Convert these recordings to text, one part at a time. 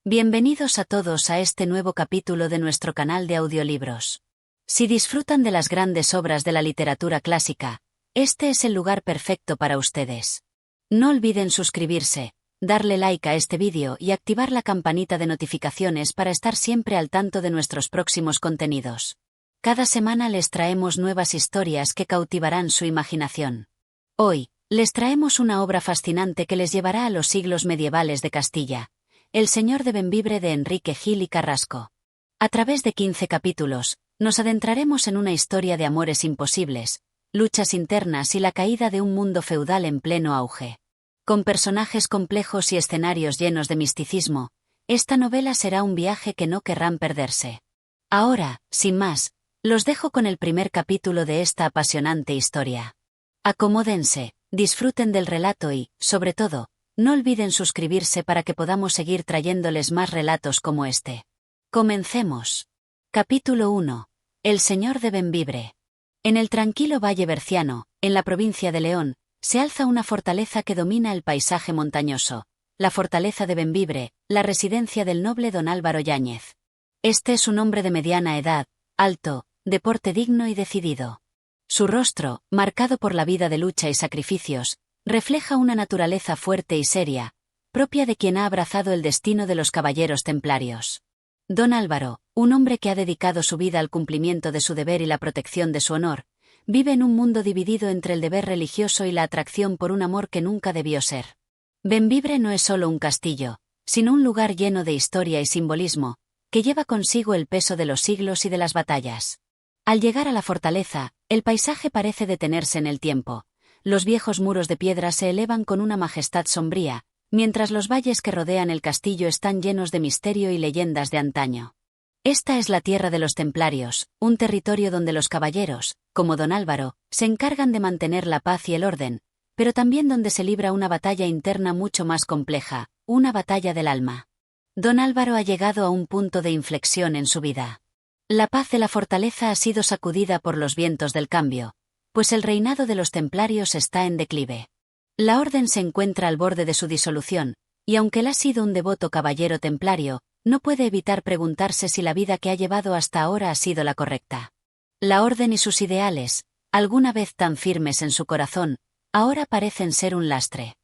Bienvenidos a todos a este nuevo capítulo de nuestro canal de audiolibros. Si disfrutan de las grandes obras de la literatura clásica, este es el lugar perfecto para ustedes. No olviden suscribirse, darle like a este vídeo y activar la campanita de notificaciones para estar siempre al tanto de nuestros próximos contenidos. Cada semana les traemos nuevas historias que cautivarán su imaginación. Hoy, les traemos una obra fascinante que les llevará a los siglos medievales de Castilla. El Señor de Bembibre de Enrique Gil y Carrasco. A través de 15 capítulos, nos adentraremos en una historia de amores imposibles, luchas internas y la caída de un mundo feudal en pleno auge. Con personajes complejos y escenarios llenos de misticismo, esta novela será un viaje que no querrán perderse. Ahora, sin más, los dejo con el primer capítulo de esta apasionante historia. Acomódense, disfruten del relato y, sobre todo, no olviden suscribirse para que podamos seguir trayéndoles más relatos como este. Comencemos. Capítulo 1. El Señor de Bembibre. En el tranquilo Valle Berciano, en la provincia de León, se alza una fortaleza que domina el paisaje montañoso, la fortaleza de Bembibre, la residencia del noble don Álvaro Yáñez. Este es un hombre de mediana edad, alto, de porte digno y decidido. Su rostro, marcado por la vida de lucha y sacrificios, refleja una naturaleza fuerte y seria, propia de quien ha abrazado el destino de los caballeros templarios. Don Álvaro, un hombre que ha dedicado su vida al cumplimiento de su deber y la protección de su honor, vive en un mundo dividido entre el deber religioso y la atracción por un amor que nunca debió ser. Bembibre no es solo un castillo, sino un lugar lleno de historia y simbolismo, que lleva consigo el peso de los siglos y de las batallas. Al llegar a la fortaleza, el paisaje parece detenerse en el tiempo. Los viejos muros de piedra se elevan con una majestad sombría, mientras los valles que rodean el castillo están llenos de misterio y leyendas de antaño. Esta es la tierra de los templarios, un territorio donde los caballeros, como don Álvaro, se encargan de mantener la paz y el orden, pero también donde se libra una batalla interna mucho más compleja, una batalla del alma. Don Álvaro ha llegado a un punto de inflexión en su vida. La paz de la fortaleza ha sido sacudida por los vientos del cambio, pues el reinado de los templarios está en declive. La orden se encuentra al borde de su disolución, y aunque él ha sido un devoto caballero templario, no puede evitar preguntarse si la vida que ha llevado hasta ahora ha sido la correcta. La orden y sus ideales, alguna vez tan firmes en su corazón, ahora parecen ser un lastre.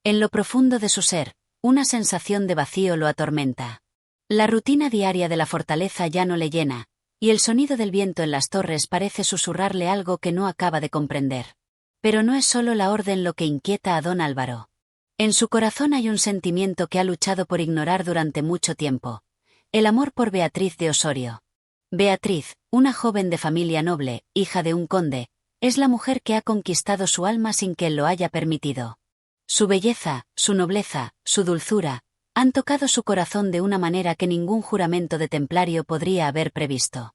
En lo profundo de su ser, una sensación de vacío lo atormenta. La rutina diaria de la fortaleza ya no le llena, y el sonido del viento en las torres parece susurrarle algo que no acaba de comprender. Pero no es solo la orden lo que inquieta a don Álvaro. En su corazón hay un sentimiento que ha luchado por ignorar durante mucho tiempo: el amor por Beatriz de Osorio. Beatriz, una joven de familia noble, hija de un conde, es la mujer que ha conquistado su alma sin que él lo haya permitido. Su belleza, su nobleza, su dulzura, han tocado su corazón de una manera que ningún juramento de templario podría haber previsto.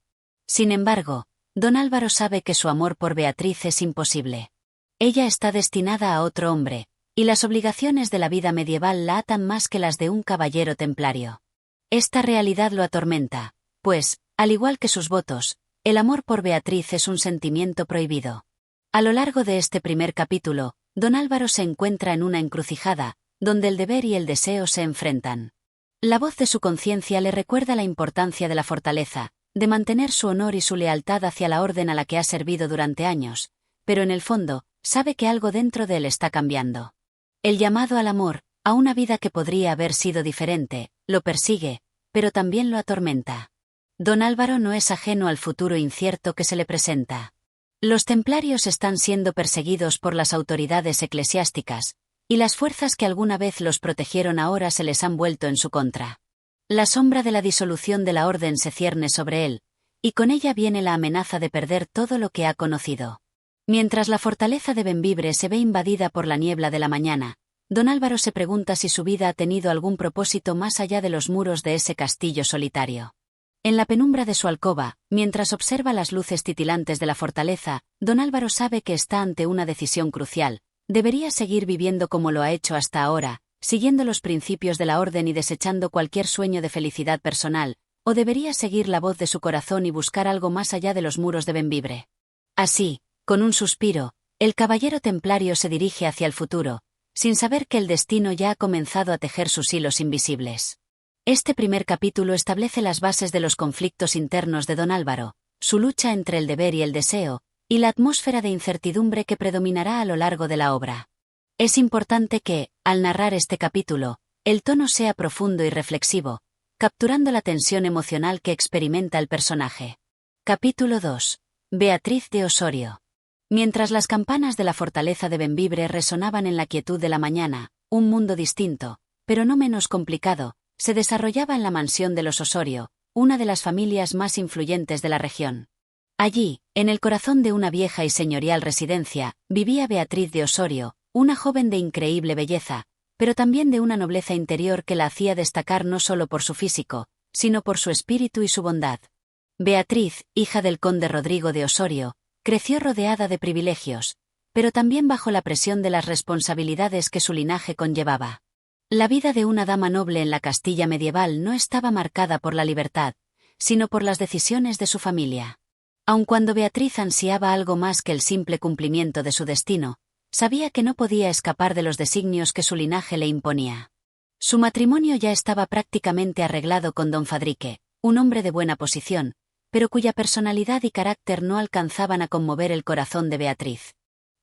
Sin embargo, don Álvaro sabe que su amor por Beatriz es imposible. Ella está destinada a otro hombre, y las obligaciones de la vida medieval la atan más que las de un caballero templario. Esta realidad lo atormenta, pues, al igual que sus votos, el amor por Beatriz es un sentimiento prohibido. A lo largo de este primer capítulo, don Álvaro se encuentra en una encrucijada, donde el deber y el deseo se enfrentan. La voz de su conciencia le recuerda la importancia de la fortaleza, de mantener su honor y su lealtad hacia la orden a la que ha servido durante años, pero en el fondo, sabe que algo dentro de él está cambiando. El llamado al amor, a una vida que podría haber sido diferente, lo persigue, pero también lo atormenta. Don Álvaro no es ajeno al futuro incierto que se le presenta. Los templarios están siendo perseguidos por las autoridades eclesiásticas, y las fuerzas que alguna vez los protegieron ahora se les han vuelto en su contra. La sombra de la disolución de la orden se cierne sobre él, y con ella viene la amenaza de perder todo lo que ha conocido. Mientras la fortaleza de Bembibre se ve invadida por la niebla de la mañana, don Álvaro se pregunta si su vida ha tenido algún propósito más allá de los muros de ese castillo solitario. En la penumbra de su alcoba, mientras observa las luces titilantes de la fortaleza, don Álvaro sabe que está ante una decisión crucial. Debería seguir viviendo como lo ha hecho hasta ahora, siguiendo los principios de la orden y desechando cualquier sueño de felicidad personal, o debería seguir la voz de su corazón y buscar algo más allá de los muros de Bembibre. Así, con un suspiro, el caballero templario se dirige hacia el futuro, sin saber que el destino ya ha comenzado a tejer sus hilos invisibles. Este primer capítulo establece las bases de los conflictos internos de don Álvaro, su lucha entre el deber y el deseo, y la atmósfera de incertidumbre que predominará a lo largo de la obra. Es importante que, al narrar este capítulo, el tono sea profundo y reflexivo, capturando la tensión emocional que experimenta el personaje. Capítulo 2. Beatriz de Osorio. Mientras las campanas de la fortaleza de Bembibre resonaban en la quietud de la mañana, un mundo distinto, pero no menos complicado, se desarrollaba en la mansión de los Osorio, una de las familias más influyentes de la región. Allí, en el corazón de una vieja y señorial residencia, vivía Beatriz de Osorio, una joven de increíble belleza, pero también de una nobleza interior que la hacía destacar no solo por su físico, sino por su espíritu y su bondad. Beatriz, hija del conde Rodrigo de Osorio, creció rodeada de privilegios, pero también bajo la presión de las responsabilidades que su linaje conllevaba. La vida de una dama noble en la Castilla medieval no estaba marcada por la libertad, sino por las decisiones de su familia. Aun cuando Beatriz ansiaba algo más que el simple cumplimiento de su destino, sabía que no podía escapar de los designios que su linaje le imponía. Su matrimonio ya estaba prácticamente arreglado con don Fadrique, un hombre de buena posición, pero cuya personalidad y carácter no alcanzaban a conmover el corazón de Beatriz.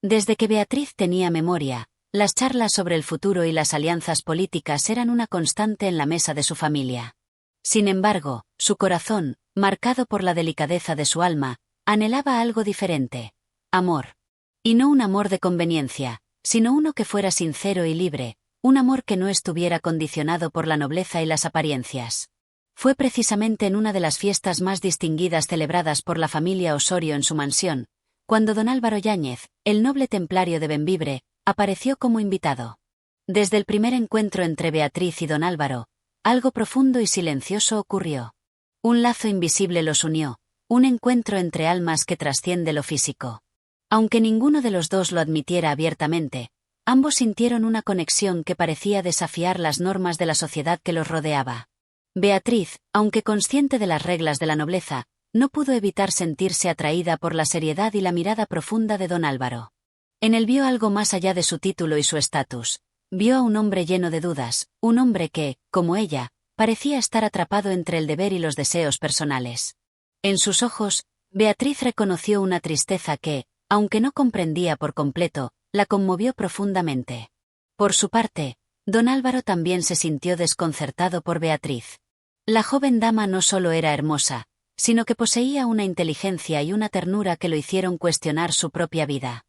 Desde que Beatriz tenía memoria, las charlas sobre el futuro y las alianzas políticas eran una constante en la mesa de su familia. Sin embargo, su corazón, marcado por la delicadeza de su alma, anhelaba algo diferente: amor. Y no un amor de conveniencia, sino uno que fuera sincero y libre, un amor que no estuviera condicionado por la nobleza y las apariencias. Fue precisamente en una de las fiestas más distinguidas celebradas por la familia Osorio en su mansión, cuando don Álvaro Yáñez, el noble templario de Bembibre, apareció como invitado. Desde el primer encuentro entre Beatriz y don Álvaro, algo profundo y silencioso ocurrió. Un lazo invisible los unió, un encuentro entre almas que trasciende lo físico. Aunque ninguno de los dos lo admitiera abiertamente, ambos sintieron una conexión que parecía desafiar las normas de la sociedad que los rodeaba. Beatriz, aunque consciente de las reglas de la nobleza, no pudo evitar sentirse atraída por la seriedad y la mirada profunda de don Álvaro. En él vio algo más allá de su título y su estatus. Vio a un hombre lleno de dudas, un hombre que, como ella, parecía estar atrapado entre el deber y los deseos personales. En sus ojos, Beatriz reconoció una tristeza que, aunque no comprendía por completo, la conmovió profundamente. Por su parte, don Álvaro también se sintió desconcertado por Beatriz. La joven dama no solo era hermosa, sino que poseía una inteligencia y una ternura que lo hicieron cuestionar su propia vida.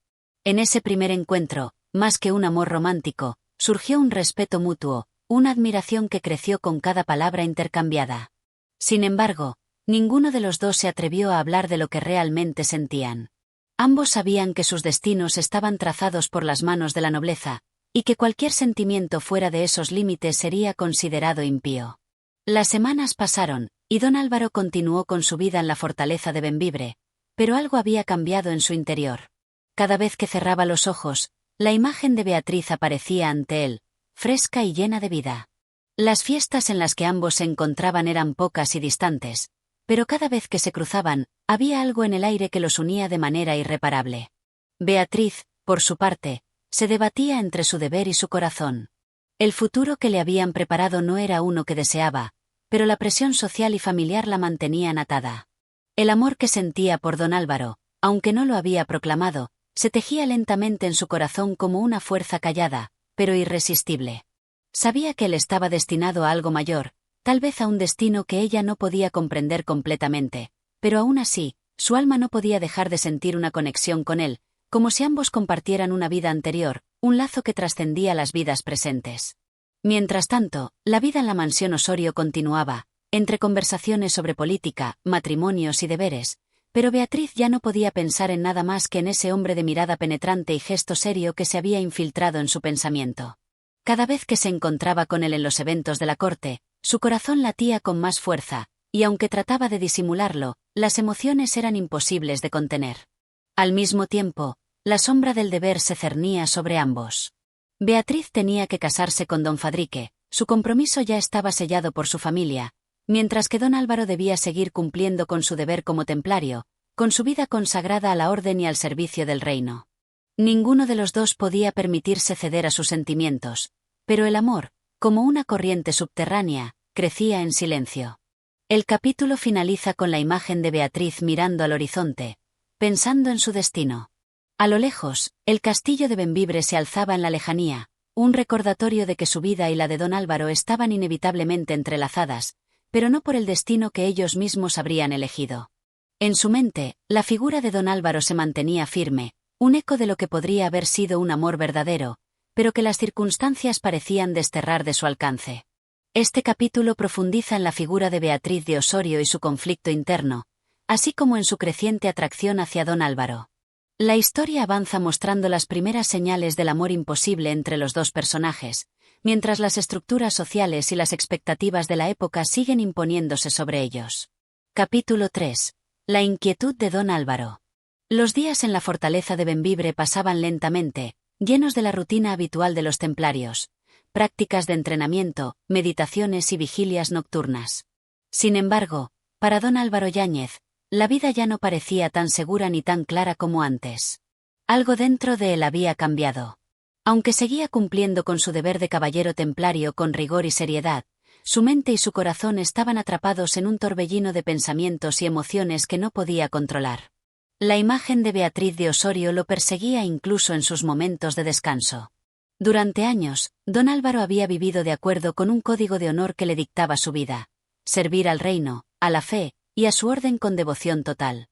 En ese primer encuentro, más que un amor romántico, surgió un respeto mutuo, una admiración que creció con cada palabra intercambiada. Sin embargo, ninguno de los dos se atrevió a hablar de lo que realmente sentían. Ambos sabían que sus destinos estaban trazados por las manos de la nobleza, y que cualquier sentimiento fuera de esos límites sería considerado impío. Las semanas pasaron, y don Álvaro continuó con su vida en la fortaleza de Bembibre, pero algo había cambiado en su interior. Cada vez que cerraba los ojos, la imagen de Beatriz aparecía ante él, fresca y llena de vida. Las fiestas en las que ambos se encontraban eran pocas y distantes, pero cada vez que se cruzaban, había algo en el aire que los unía de manera irreparable. Beatriz, por su parte, se debatía entre su deber y su corazón. El futuro que le habían preparado no era uno que deseaba, pero la presión social y familiar la mantenían atada. El amor que sentía por don Álvaro, aunque no lo había proclamado, se tejía lentamente en su corazón como una fuerza callada, pero irresistible. Sabía que él estaba destinado a algo mayor, tal vez a un destino que ella no podía comprender completamente, pero aún así, su alma no podía dejar de sentir una conexión con él, como si ambos compartieran una vida anterior, un lazo que trascendía las vidas presentes. Mientras tanto, la vida en la mansión Osorio continuaba, entre conversaciones sobre política, matrimonios y deberes, pero Beatriz ya no podía pensar en nada más que en ese hombre de mirada penetrante y gesto serio que se había infiltrado en su pensamiento. Cada vez que se encontraba con él en los eventos de la corte, su corazón latía con más fuerza, y aunque trataba de disimularlo, las emociones eran imposibles de contener. Al mismo tiempo, la sombra del deber se cernía sobre ambos. Beatriz tenía que casarse con don Fadrique, su compromiso ya estaba sellado por su familia, mientras que don Álvaro debía seguir cumpliendo con su deber como templario, con su vida consagrada a la orden y al servicio del reino. Ninguno de los dos podía permitirse ceder a sus sentimientos, pero el amor, como una corriente subterránea, crecía en silencio. El capítulo finaliza con la imagen de Beatriz mirando al horizonte, pensando en su destino. A lo lejos, el castillo de Bembibre se alzaba en la lejanía, un recordatorio de que su vida y la de don Álvaro estaban inevitablemente entrelazadas, pero no por el destino que ellos mismos habrían elegido. En su mente, la figura de don Álvaro se mantenía firme, un eco de lo que podría haber sido un amor verdadero, pero que las circunstancias parecían desterrar de su alcance. Este capítulo profundiza en la figura de Beatriz de Osorio y su conflicto interno, así como en su creciente atracción hacia don Álvaro. La historia avanza mostrando las primeras señales del amor imposible entre los dos personajes, mientras las estructuras sociales y las expectativas de la época siguen imponiéndose sobre ellos. Capítulo 3. La inquietud de don Álvaro. Los días en la fortaleza de Bembibre pasaban lentamente, llenos de la rutina habitual de los templarios, prácticas de entrenamiento, meditaciones y vigilias nocturnas. Sin embargo, para don Álvaro Yáñez, la vida ya no parecía tan segura ni tan clara como antes. Algo dentro de él había cambiado. Aunque seguía cumpliendo con su deber de caballero templario con rigor y seriedad, su mente y su corazón estaban atrapados en un torbellino de pensamientos y emociones que no podía controlar. La imagen de Beatriz de Osorio lo perseguía incluso en sus momentos de descanso. Durante años, don Álvaro había vivido de acuerdo con un código de honor que le dictaba su vida: servir al reino, a la fe, y a su orden con devoción total.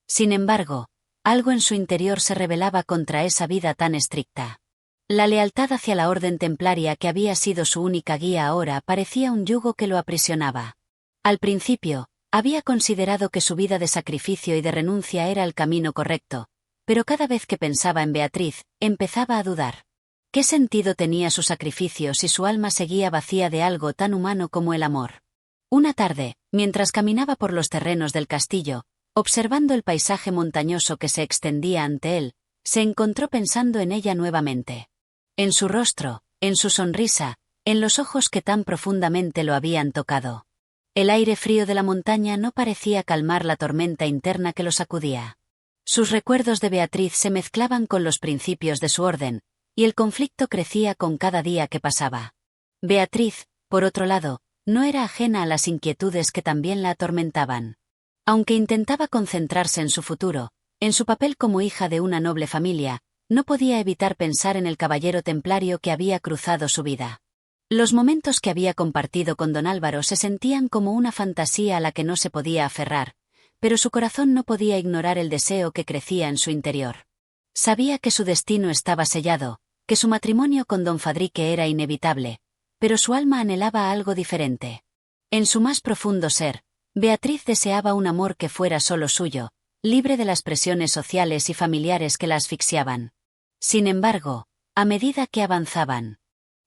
Sin embargo, algo en su interior se rebelaba contra esa vida tan estricta. La lealtad hacia la orden templaria que había sido su única guía ahora parecía un yugo que lo aprisionaba. Al principio, había considerado que su vida de sacrificio y de renuncia era el camino correcto, pero cada vez que pensaba en Beatriz, empezaba a dudar. ¿Qué sentido tenía su sacrificio si su alma seguía vacía de algo tan humano como el amor? Una tarde, mientras caminaba por los terrenos del castillo, observando el paisaje montañoso que se extendía ante él, se encontró pensando en ella nuevamente. En su rostro, en su sonrisa, en los ojos que tan profundamente lo habían tocado. El aire frío de la montaña no parecía calmar la tormenta interna que lo sacudía. Sus recuerdos de Beatriz se mezclaban con los principios de su orden, y el conflicto crecía con cada día que pasaba. Beatriz, por otro lado, no era ajena a las inquietudes que también la atormentaban. Aunque intentaba concentrarse en su futuro, en su papel como hija de una noble familia, no podía evitar pensar en el caballero templario que había cruzado su vida. Los momentos que había compartido con don Álvaro se sentían como una fantasía a la que no se podía aferrar, pero su corazón no podía ignorar el deseo que crecía en su interior. Sabía que su destino estaba sellado, que su matrimonio con don Fadrique era inevitable, pero su alma anhelaba algo diferente. En su más profundo ser, Beatriz deseaba un amor que fuera solo suyo, libre de las presiones sociales y familiares que la asfixiaban. Sin embargo, a medida que avanzaban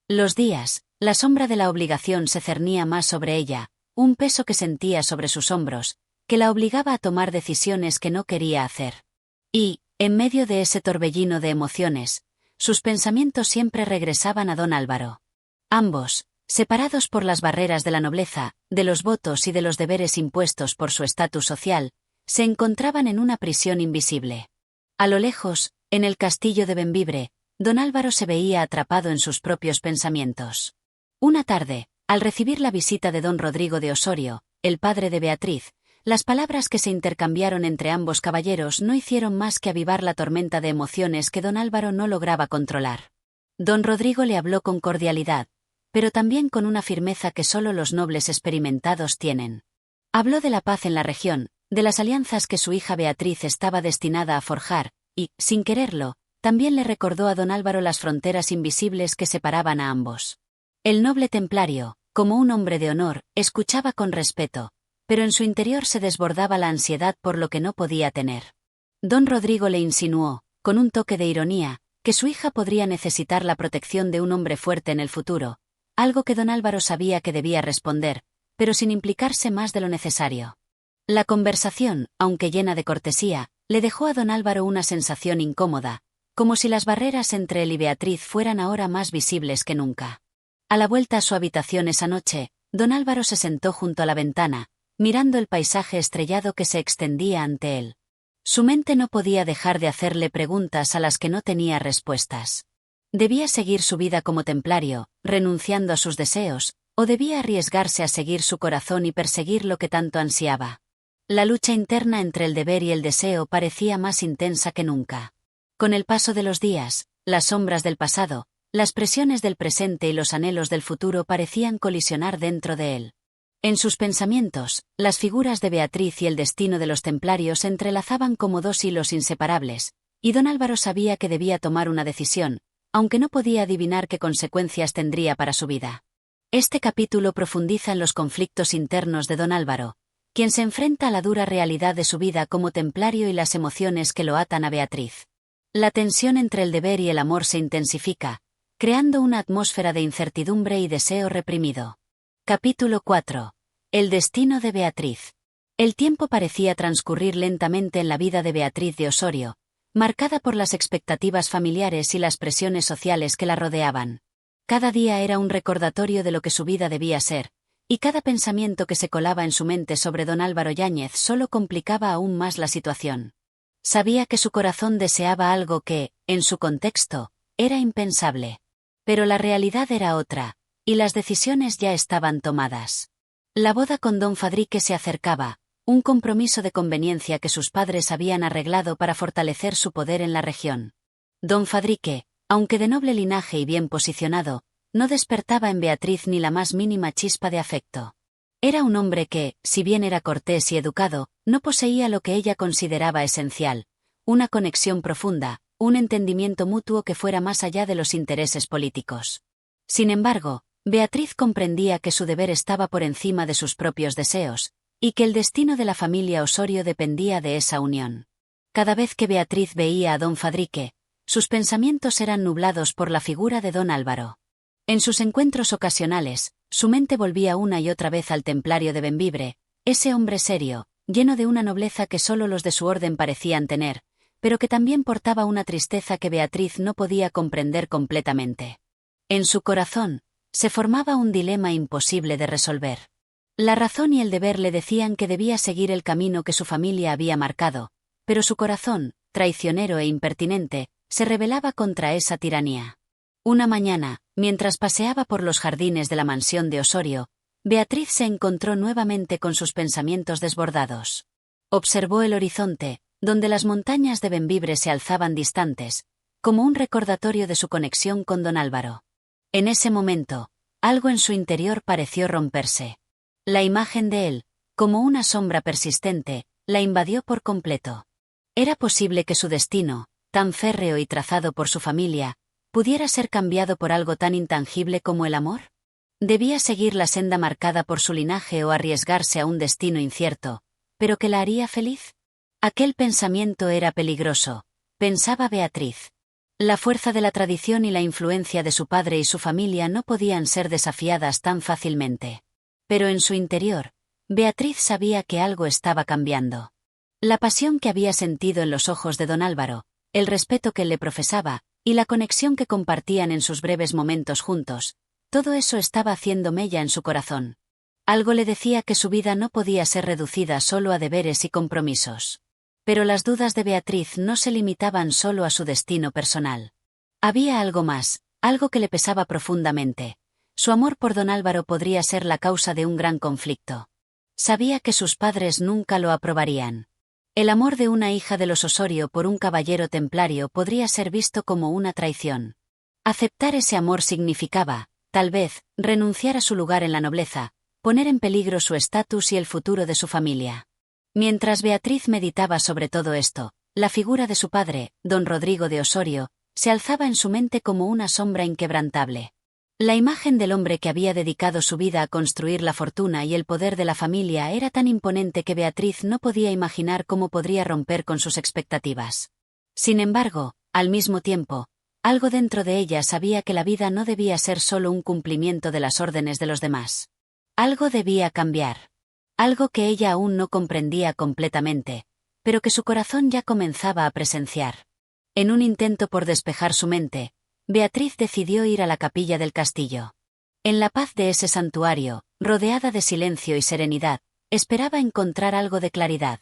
los días, la sombra de la obligación se cernía más sobre ella, un peso que sentía sobre sus hombros, que la obligaba a tomar decisiones que no quería hacer. Y, en medio de ese torbellino de emociones, sus pensamientos siempre regresaban a don Álvaro. Ambos, separados por las barreras de la nobleza, de los votos y de los deberes impuestos por su estatus social, se encontraban en una prisión invisible. A lo lejos, en el castillo de Bembibre, don Álvaro se veía atrapado en sus propios pensamientos. Una tarde, al recibir la visita de don Rodrigo de Osorio, el padre de Beatriz, las palabras que se intercambiaron entre ambos caballeros no hicieron más que avivar la tormenta de emociones que don Álvaro no lograba controlar. Don Rodrigo le habló con cordialidad, pero también con una firmeza que solo los nobles experimentados tienen. Habló de la paz en la región, de las alianzas que su hija Beatriz estaba destinada a forjar, y, sin quererlo, también le recordó a don Álvaro las fronteras invisibles que separaban a ambos. El noble templario, como un hombre de honor, escuchaba con respeto, pero en su interior se desbordaba la ansiedad por lo que no podía tener. Don Rodrigo le insinuó, con un toque de ironía, que su hija podría necesitar la protección de un hombre fuerte en el futuro, algo que don Álvaro sabía que debía responder, pero sin implicarse más de lo necesario. La conversación, aunque llena de cortesía, le dejó a don Álvaro una sensación incómoda, como si las barreras entre él y Beatriz fueran ahora más visibles que nunca. A la vuelta a su habitación esa noche, don Álvaro se sentó junto a la ventana, mirando el paisaje estrellado que se extendía ante él. Su mente no podía dejar de hacerle preguntas a las que no tenía respuestas. Debía seguir su vida como templario, renunciando a sus deseos, ¿O debía arriesgarse a seguir su corazón y perseguir lo que tanto ansiaba? La lucha interna entre el deber y el deseo parecía más intensa que nunca. Con el paso de los días, las sombras del pasado, las presiones del presente y los anhelos del futuro parecían colisionar dentro de él. En sus pensamientos, las figuras de Beatriz y el destino de los templarios se entrelazaban como dos hilos inseparables, y don Álvaro sabía que debía tomar una decisión, aunque no podía adivinar qué consecuencias tendría para su vida. Este capítulo profundiza en los conflictos internos de don Álvaro, quien se enfrenta a la dura realidad de su vida como templario y las emociones que lo atan a Beatriz. La tensión entre el deber y el amor se intensifica, creando una atmósfera de incertidumbre y deseo reprimido. Capítulo 4. El destino de Beatriz. El tiempo parecía transcurrir lentamente en la vida de Beatriz de Osorio, marcada por las expectativas familiares y las presiones sociales que la rodeaban. Cada día era un recordatorio de lo que su vida debía ser, y cada pensamiento que se colaba en su mente sobre don Álvaro Yáñez solo complicaba aún más la situación. Sabía que su corazón deseaba algo que, en su contexto, era impensable. Pero la realidad era otra, y las decisiones ya estaban tomadas. La boda con don Fadrique se acercaba, un compromiso de conveniencia que sus padres habían arreglado para fortalecer su poder en la región. Don Fadrique, aunque de noble linaje y bien posicionado, no despertaba en Beatriz ni la más mínima chispa de afecto. Era un hombre que, si bien era cortés y educado, no poseía lo que ella consideraba esencial, una conexión profunda, un entendimiento mutuo que fuera más allá de los intereses políticos. Sin embargo, Beatriz comprendía que su deber estaba por encima de sus propios deseos, y que el destino de la familia Osorio dependía de esa unión. Cada vez que Beatriz veía a don Fadrique, sus pensamientos eran nublados por la figura de don Álvaro. En sus encuentros ocasionales, su mente volvía una y otra vez al templario de Bembibre, ese hombre serio, lleno de una nobleza que solo los de su orden parecían tener, pero que también portaba una tristeza que Beatriz no podía comprender completamente. En su corazón, se formaba un dilema imposible de resolver. La razón y el deber le decían que debía seguir el camino que su familia había marcado, pero su corazón, traicionero e impertinente, se rebelaba contra esa tiranía. Una mañana, mientras paseaba por los jardines de la mansión de Osorio, Beatriz se encontró nuevamente con sus pensamientos desbordados. Observó el horizonte, donde las montañas de Bembibre se alzaban distantes, como un recordatorio de su conexión con don Álvaro. En ese momento, algo en su interior pareció romperse. La imagen de él, como una sombra persistente, la invadió por completo. ¿Era posible que su destino, tan férreo y trazado por su familia, pudiera ser cambiado por algo tan intangible como el amor? ¿Debía seguir la senda marcada por su linaje o arriesgarse a un destino incierto, pero que la haría feliz? Aquel pensamiento era peligroso, pensaba Beatriz. La fuerza de la tradición y la influencia de su padre y su familia no podían ser desafiadas tan fácilmente. Pero en su interior, Beatriz sabía que algo estaba cambiando. La pasión que había sentido en los ojos de don Álvaro, el respeto que él le profesaba, y la conexión que compartían en sus breves momentos juntos, todo eso estaba haciendo mella en su corazón. Algo le decía que su vida no podía ser reducida solo a deberes y compromisos. Pero las dudas de Beatriz no se limitaban solo a su destino personal. Había algo más, algo que le pesaba profundamente. Su amor por don Álvaro podría ser la causa de un gran conflicto. Sabía que sus padres nunca lo aprobarían. El amor de una hija de los Osorio por un caballero templario podría ser visto como una traición. Aceptar ese amor significaba, tal vez, renunciar a su lugar en la nobleza, poner en peligro su estatus y el futuro de su familia. Mientras Beatriz meditaba sobre todo esto, la figura de su padre, don Rodrigo de Osorio, se alzaba en su mente como una sombra inquebrantable. La imagen del hombre que había dedicado su vida a construir la fortuna y el poder de la familia era tan imponente que Beatriz no podía imaginar cómo podría romper con sus expectativas. Sin embargo, al mismo tiempo, algo dentro de ella sabía que la vida no debía ser solo un cumplimiento de las órdenes de los demás. Algo debía cambiar. Algo que ella aún no comprendía completamente, pero que su corazón ya comenzaba a presenciar. En un intento por despejar su mente, Beatriz decidió ir a la capilla del castillo. En la paz de ese santuario, rodeada de silencio y serenidad, esperaba encontrar algo de claridad.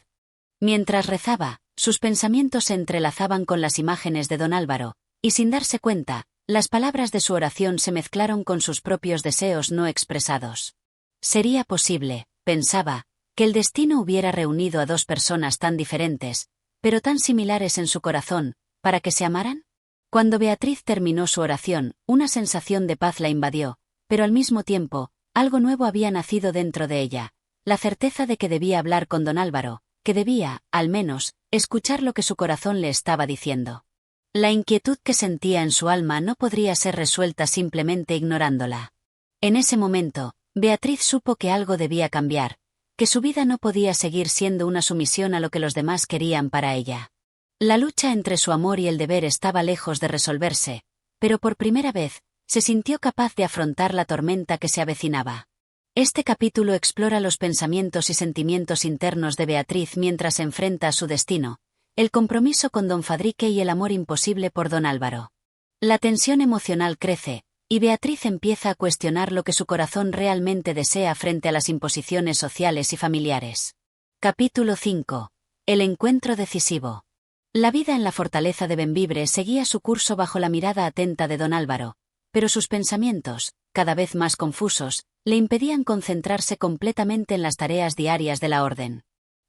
Mientras rezaba, sus pensamientos se entrelazaban con las imágenes de don Álvaro, y sin darse cuenta, Las palabras de su oración se mezclaron con sus propios deseos no expresados. Sería posible, pensaba, que el destino hubiera reunido a dos personas tan diferentes, pero tan similares en su corazón, para que se amaran. Cuando Beatriz terminó su oración, una sensación de paz la invadió, pero al mismo tiempo, algo nuevo había nacido dentro de ella, la certeza de que debía hablar con don Álvaro, que debía, al menos, escuchar lo que su corazón le estaba diciendo. La inquietud que sentía en su alma no podría ser resuelta simplemente ignorándola. En ese momento, Beatriz supo que algo debía cambiar, que su vida no podía seguir siendo una sumisión a lo que los demás querían para ella. La lucha entre su amor y el deber estaba lejos de resolverse, pero por primera vez, se sintió capaz de afrontar la tormenta que se avecinaba. Este capítulo explora los pensamientos y sentimientos internos de Beatriz mientras se enfrenta a su destino, el compromiso con don Fadrique y el amor imposible por don Álvaro. La tensión emocional crece, y Beatriz empieza a cuestionar lo que su corazón realmente desea frente a las imposiciones sociales y familiares. Capítulo 5. El encuentro decisivo. La vida en la fortaleza de Bembibre seguía su curso bajo la mirada atenta de don Álvaro, pero sus pensamientos, cada vez más confusos, le impedían concentrarse completamente en las tareas diarias de la orden.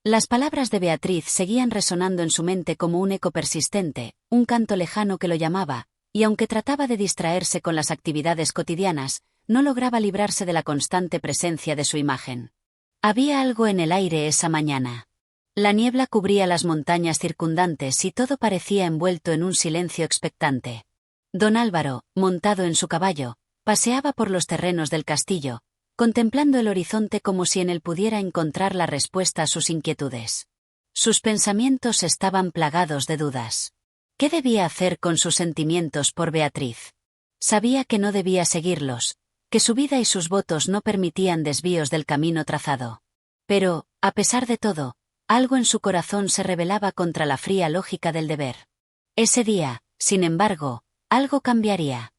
Las palabras de Beatriz seguían resonando en su mente como un eco persistente, un canto lejano que lo llamaba, y aunque trataba de distraerse con las actividades cotidianas, no lograba librarse de la constante presencia de su imagen. Había algo en el aire esa mañana. La niebla cubría las montañas circundantes y todo parecía envuelto en un silencio expectante. Don Álvaro, montado en su caballo, paseaba por los terrenos del castillo, contemplando el horizonte como si en él pudiera encontrar la respuesta a sus inquietudes. Sus pensamientos estaban plagados de dudas. ¿Qué debía hacer con sus sentimientos por Beatriz? Sabía que no debía seguirlos, que su vida y sus votos no permitían desvíos del camino trazado. Pero, a pesar de todo, algo en su corazón se rebelaba contra la fría lógica del deber. Ese día, sin embargo, algo cambiaría.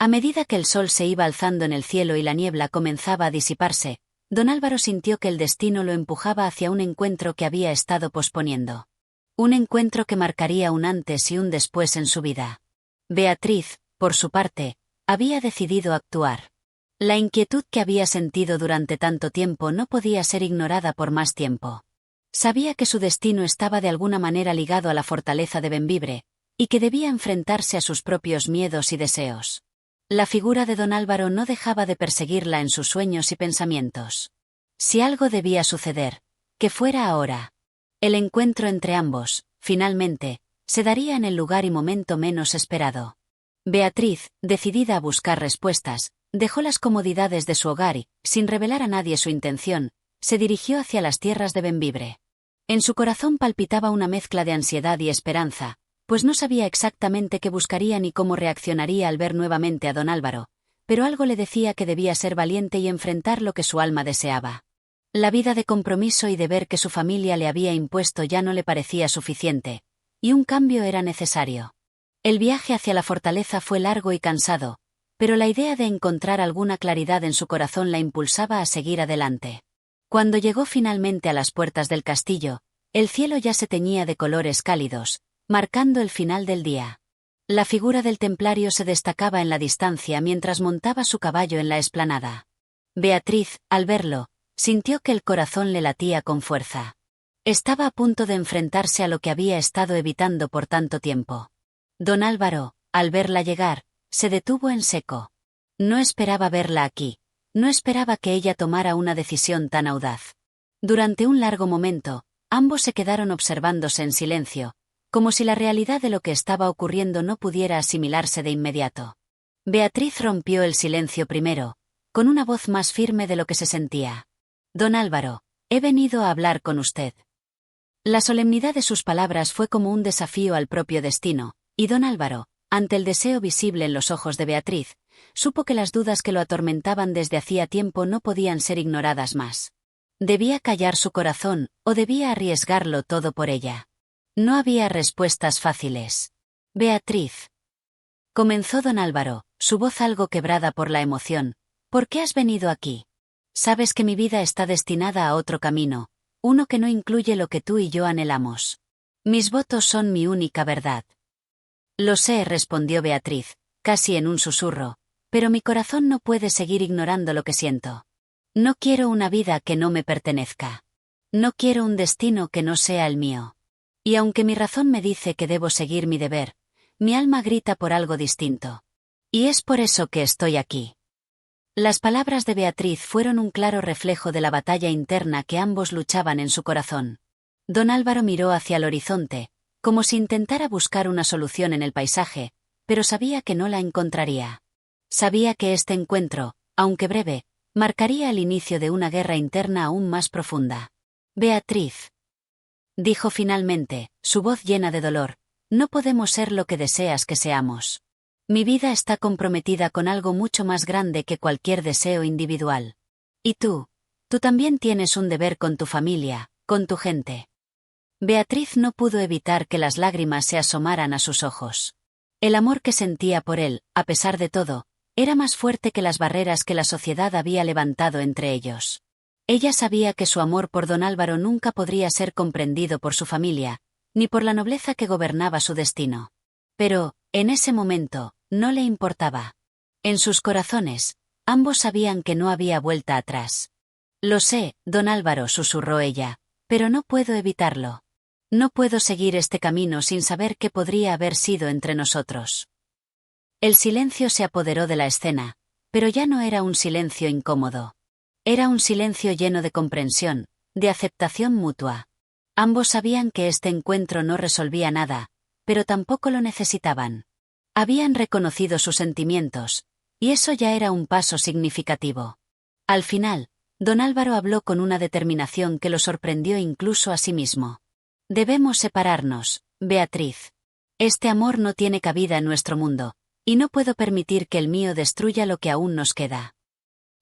A medida que el sol se iba alzando en el cielo y la niebla comenzaba a disiparse, don Álvaro sintió que el destino lo empujaba hacia un encuentro que había estado posponiendo. Un encuentro que marcaría un antes y un después en su vida. Beatriz, por su parte, había decidido actuar. La inquietud que había sentido durante tanto tiempo no podía ser ignorada por más tiempo. Sabía que su destino estaba de alguna manera ligado a la fortaleza de Bembibre, y que debía enfrentarse a sus propios miedos y deseos. La figura de don Álvaro no dejaba de perseguirla en sus sueños y pensamientos. Si algo debía suceder, que fuera ahora. El encuentro entre ambos, finalmente, se daría en el lugar y momento menos esperado. Beatriz, decidida a buscar respuestas, dejó las comodidades de su hogar y, sin revelar a nadie su intención, se dirigió hacia las tierras de Bembibre. En su corazón palpitaba una mezcla de ansiedad y esperanza, pues no sabía exactamente qué buscaría ni cómo reaccionaría al ver nuevamente a don Álvaro, pero algo le decía que debía ser valiente y enfrentar lo que su alma deseaba. La vida de compromiso y deber que su familia le había impuesto ya no le parecía suficiente, y un cambio era necesario. El viaje hacia la fortaleza fue largo y cansado, pero la idea de encontrar alguna claridad en su corazón la impulsaba a seguir adelante. Cuando llegó finalmente a las puertas del castillo, el cielo ya se teñía de colores cálidos, marcando el final del día. La figura del templario se destacaba en la distancia mientras montaba su caballo en la explanada. Beatriz, al verlo, sintió que el corazón le latía con fuerza. Estaba a punto de enfrentarse a lo que había estado evitando por tanto tiempo. Don Álvaro, al verla llegar, se detuvo en seco. No esperaba verla aquí. No esperaba que ella tomara una decisión tan audaz. Durante un largo momento, ambos se quedaron observándose en silencio, como si la realidad de lo que estaba ocurriendo no pudiera asimilarse de inmediato. Beatriz rompió el silencio primero, con una voz más firme de lo que se sentía. Don Álvaro, he venido a hablar con usted. La solemnidad de sus palabras fue como un desafío al propio destino, y don Álvaro, ante el deseo visible en los ojos de Beatriz, supo que las dudas que lo atormentaban desde hacía tiempo no podían ser ignoradas más. ¿Debía callar su corazón, o debía arriesgarlo todo por ella? No había respuestas fáciles. Beatriz. Comenzó don Álvaro, su voz algo quebrada por la emoción. ¿Por qué has venido aquí? Sabes que mi vida está destinada a otro camino, uno que no incluye lo que tú y yo anhelamos. Mis votos son mi única verdad. Lo sé, respondió Beatriz, casi en un susurro, pero mi corazón no puede seguir ignorando lo que siento. No quiero una vida que no me pertenezca. No quiero un destino que no sea el mío. Y aunque mi razón me dice que debo seguir mi deber, mi alma grita por algo distinto. Y es por eso que estoy aquí. Las palabras de Beatriz fueron un claro reflejo de la batalla interna que ambos luchaban en su corazón. Don Álvaro miró hacia el horizonte, como si intentara buscar una solución en el paisaje, pero sabía que no la encontraría. Sabía que este encuentro, aunque breve, marcaría el inicio de una guerra interna aún más profunda. Beatriz, dijo finalmente, su voz llena de dolor, no podemos ser lo que deseas que seamos. Mi vida está comprometida con algo mucho más grande que cualquier deseo individual. Y tú también tienes un deber con tu familia, con tu gente. Beatriz no pudo evitar que las lágrimas se asomaran a sus ojos. El amor que sentía por él, a pesar de todo, era más fuerte que las barreras que la sociedad había levantado entre ellos. Ella sabía que su amor por don Álvaro nunca podría ser comprendido por su familia, ni por la nobleza que gobernaba su destino. Pero, en ese momento, no le importaba. En sus corazones, ambos sabían que no había vuelta atrás. Lo sé, don Álvaro, susurró ella, pero no puedo evitarlo. No puedo seguir este camino sin saber qué podría haber sido entre nosotros. El silencio se apoderó de la escena, pero ya no era un silencio incómodo. Era un silencio lleno de comprensión, de aceptación mutua. Ambos sabían que este encuentro no resolvía nada, pero tampoco lo necesitaban. Habían reconocido sus sentimientos, y eso ya era un paso significativo. Al final, don Álvaro habló con una determinación que lo sorprendió incluso a sí mismo. Debemos separarnos, Beatriz. Este amor no tiene cabida en nuestro mundo, y no puedo permitir que el mío destruya lo que aún nos queda.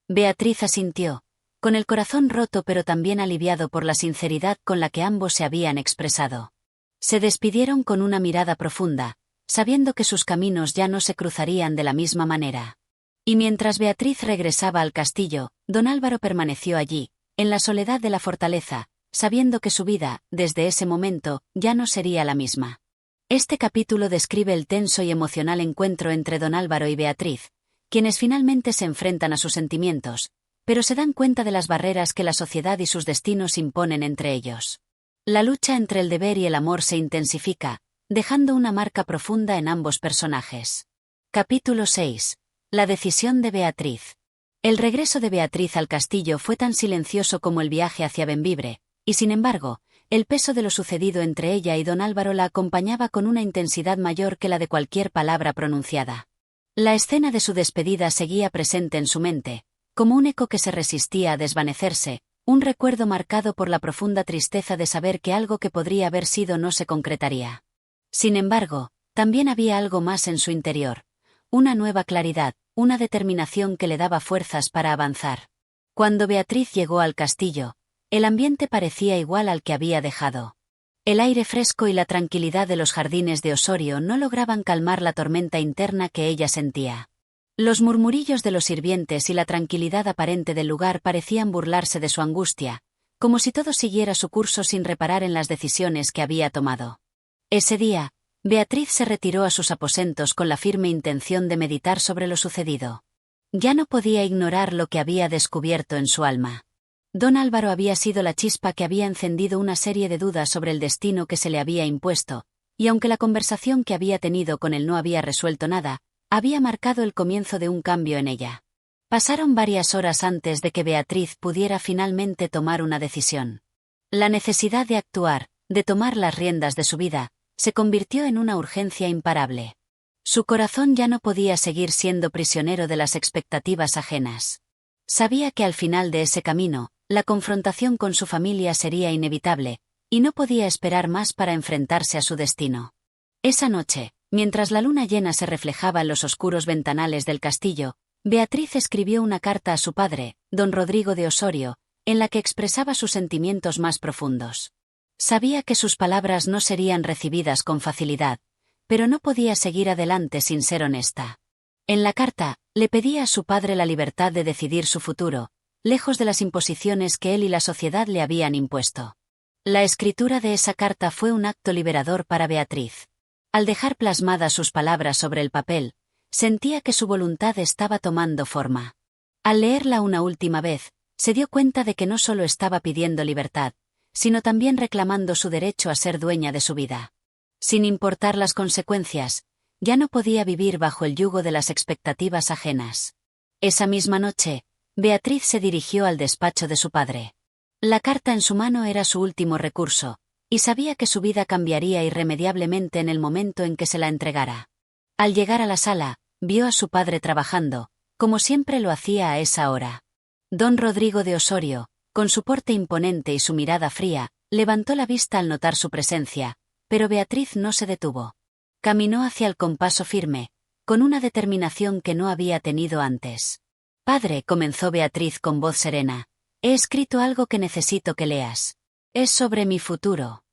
Beatriz asintió, con el corazón roto pero también aliviado por la sinceridad con la que ambos se habían expresado. Se despidieron con una mirada profunda, sabiendo que sus caminos ya no se cruzarían de la misma manera. Y mientras Beatriz regresaba al castillo, don Álvaro permaneció allí, en la soledad de la fortaleza, sabiendo que su vida, desde ese momento, ya no sería la misma. Este capítulo describe el tenso y emocional encuentro entre don Álvaro y Beatriz, quienes finalmente se enfrentan a sus sentimientos, pero se dan cuenta de las barreras que la sociedad y sus destinos imponen entre ellos. La lucha entre el deber y el amor se intensifica, dejando una marca profunda en ambos personajes. Capítulo 6. La decisión de Beatriz. El regreso de Beatriz al castillo fue tan silencioso como el viaje hacia Bembibre, y sin embargo, el peso de lo sucedido entre ella y don Álvaro la acompañaba con una intensidad mayor que la de cualquier palabra pronunciada. La escena de su despedida seguía presente en su mente, como un eco que se resistía a desvanecerse, un recuerdo marcado por la profunda tristeza de saber que algo que podría haber sido no se concretaría. Sin embargo, también había algo más en su interior, una nueva claridad, una determinación que le daba fuerzas para avanzar. Cuando Beatriz llegó al castillo, el ambiente parecía igual al que había dejado. El aire fresco y la tranquilidad de los jardines de Osorio no lograban calmar la tormenta interna que ella sentía. Los murmurillos de los sirvientes y la tranquilidad aparente del lugar parecían burlarse de su angustia, como si todo siguiera su curso sin reparar en las decisiones que había tomado. Ese día, Beatriz se retiró a sus aposentos con la firme intención de meditar sobre lo sucedido. Ya no podía ignorar lo que había descubierto en su alma. Don Álvaro había sido la chispa que había encendido una serie de dudas sobre el destino que se le había impuesto, y aunque la conversación que había tenido con él no había resuelto nada, había marcado el comienzo de un cambio en ella. Pasaron varias horas antes de que Beatriz pudiera finalmente tomar una decisión. La necesidad de actuar, de tomar las riendas de su vida, se convirtió en una urgencia imparable. Su corazón ya no podía seguir siendo prisionero de las expectativas ajenas. Sabía que al final de ese camino, la confrontación con su familia sería inevitable, y no podía esperar más para enfrentarse a su destino. Esa noche, mientras la luna llena se reflejaba en los oscuros ventanales del castillo, Beatriz escribió una carta a su padre, don Rodrigo de Osorio, en la que expresaba sus sentimientos más profundos. Sabía que sus palabras no serían recibidas con facilidad, pero no podía seguir adelante sin ser honesta. En la carta, le pedía a su padre la libertad de decidir su futuro, lejos de las imposiciones que él y la sociedad le habían impuesto. La escritura de esa carta fue un acto liberador para Beatriz. Al dejar plasmadas sus palabras sobre el papel, Sentía que su voluntad estaba tomando forma. Al leerla una última vez, se dio cuenta de que no solo estaba pidiendo libertad, sino también reclamando su derecho a ser dueña de su vida. Sin importar las consecuencias, ya no podía vivir bajo el yugo de las expectativas ajenas. Esa misma noche, Beatriz se dirigió al despacho de su padre. La carta en su mano era su último recurso, y sabía que su vida cambiaría irremediablemente en el momento en que se la entregara. Al llegar a la sala, vio a su padre trabajando, como siempre lo hacía a esa hora. Don Rodrigo de Osorio, con su porte imponente y su mirada fría, levantó la vista al notar su presencia, pero Beatriz no se detuvo. Caminó hacia el con paso firme, con una determinación que no había tenido antes. «Padre», comenzó Beatriz con voz serena, «he escrito algo que necesito que leas. Es sobre mi futuro».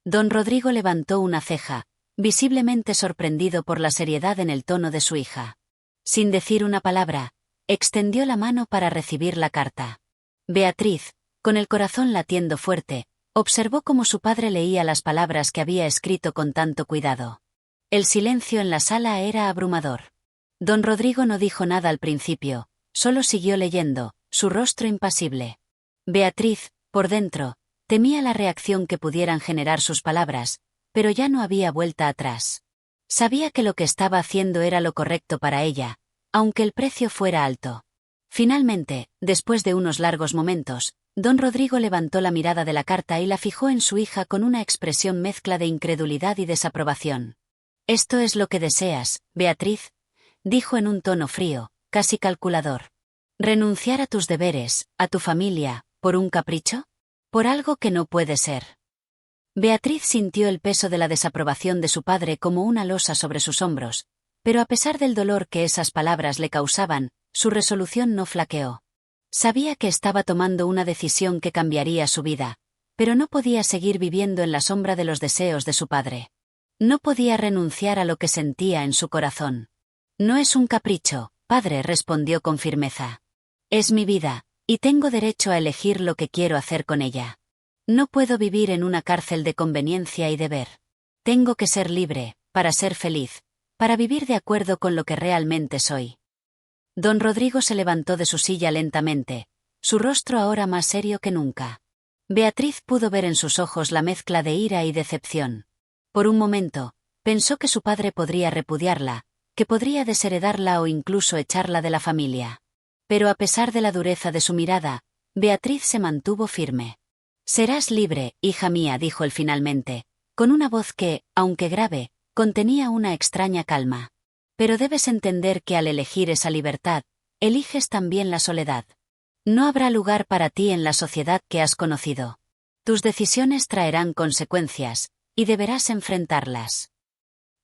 Don Rodrigo levantó una ceja, visiblemente sorprendido por la seriedad en el tono de su hija. Sin decir una palabra, extendió la mano para recibir la carta. Beatriz, con el corazón latiendo fuerte, observó cómo su padre leía las palabras que había escrito con tanto cuidado. El silencio en la sala era abrumador. Don Rodrigo no dijo nada al principio, solo siguió leyendo, su rostro impasible. Beatriz, por dentro, temía la reacción que pudieran generar sus palabras, pero ya no había vuelta atrás. Sabía que lo que estaba haciendo era lo correcto para ella, aunque el precio fuera alto. Finalmente, después de unos largos momentos, don Rodrigo levantó la mirada de la carta y la fijó en su hija con una expresión mezcla de incredulidad y desaprobación. «¿Esto es lo que deseas, Beatriz?», dijo en un tono frío, casi calculador. «¿Renunciar a tus deberes, a tu familia, por un capricho? ¿Por algo que no puede ser?». Beatriz sintió el peso de la desaprobación de su padre como una losa sobre sus hombros, pero a pesar del dolor que esas palabras le causaban, su resolución no flaqueó. Sabía que estaba tomando una decisión que cambiaría su vida, pero no podía seguir viviendo en la sombra de los deseos de su padre. No podía renunciar a lo que sentía en su corazón. «No es un capricho, padre», respondió con firmeza. «Es mi vida, y tengo derecho a elegir lo que quiero hacer con ella. No puedo vivir en una cárcel de conveniencia y deber. Tengo que ser libre, para ser feliz, para vivir de acuerdo con lo que realmente soy». Don Rodrigo se levantó de su silla lentamente, su rostro ahora más serio que nunca. Beatriz pudo ver en sus ojos la mezcla de ira y decepción. Por un momento, pensó que su padre podría repudiarla, que podría desheredarla o incluso echarla de la familia. Pero a pesar de la dureza de su mirada, Beatriz se mantuvo firme. «Serás libre, hija mía», dijo él finalmente, con una voz que, aunque grave, contenía una extraña calma. «Pero debes entender que al elegir esa libertad, eliges también la soledad. No habrá lugar para ti en la sociedad que has conocido. Tus decisiones traerán consecuencias, y deberás enfrentarlas».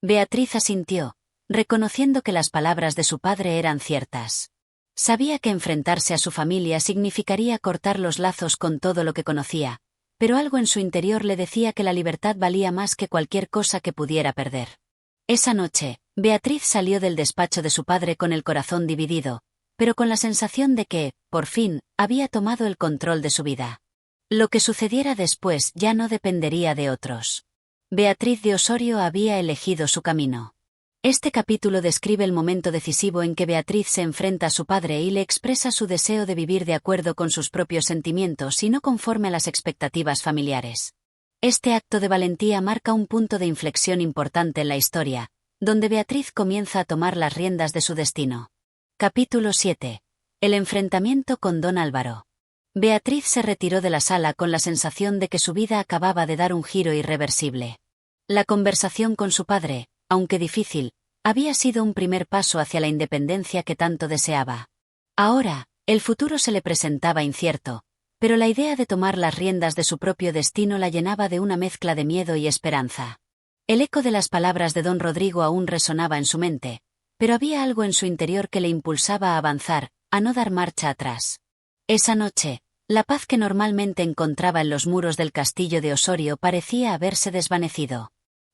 Beatriz asintió, reconociendo que las palabras de su padre eran ciertas. Sabía que enfrentarse a su familia significaría cortar los lazos con todo lo que conocía, pero algo en su interior le decía que la libertad valía más que cualquier cosa que pudiera perder. Esa noche, Beatriz salió del despacho de su padre con el corazón dividido, pero con la sensación de que, por fin, había tomado el control de su vida. Lo que sucediera después ya no dependería de otros. Beatriz de Osorio había elegido su camino. Este capítulo describe el momento decisivo en que Beatriz se enfrenta a su padre y le expresa su deseo de vivir de acuerdo con sus propios sentimientos y no conforme a las expectativas familiares. Este acto de valentía marca un punto de inflexión importante en la historia, donde Beatriz comienza a tomar las riendas de su destino. Capítulo 7. El enfrentamiento con don Álvaro. Beatriz se retiró de la sala con la sensación de que su vida acababa de dar un giro irreversible. La conversación con su padre, aunque difícil, había sido un primer paso hacia la independencia que tanto deseaba. Ahora, el futuro se le presentaba incierto, pero la idea de tomar las riendas de su propio destino la llenaba de una mezcla de miedo y esperanza. El eco de las palabras de don Rodrigo aún resonaba en su mente, pero había algo en su interior que le impulsaba a avanzar, a no dar marcha atrás. Esa noche, la paz que normalmente encontraba en los muros del castillo de Osorio parecía haberse desvanecido.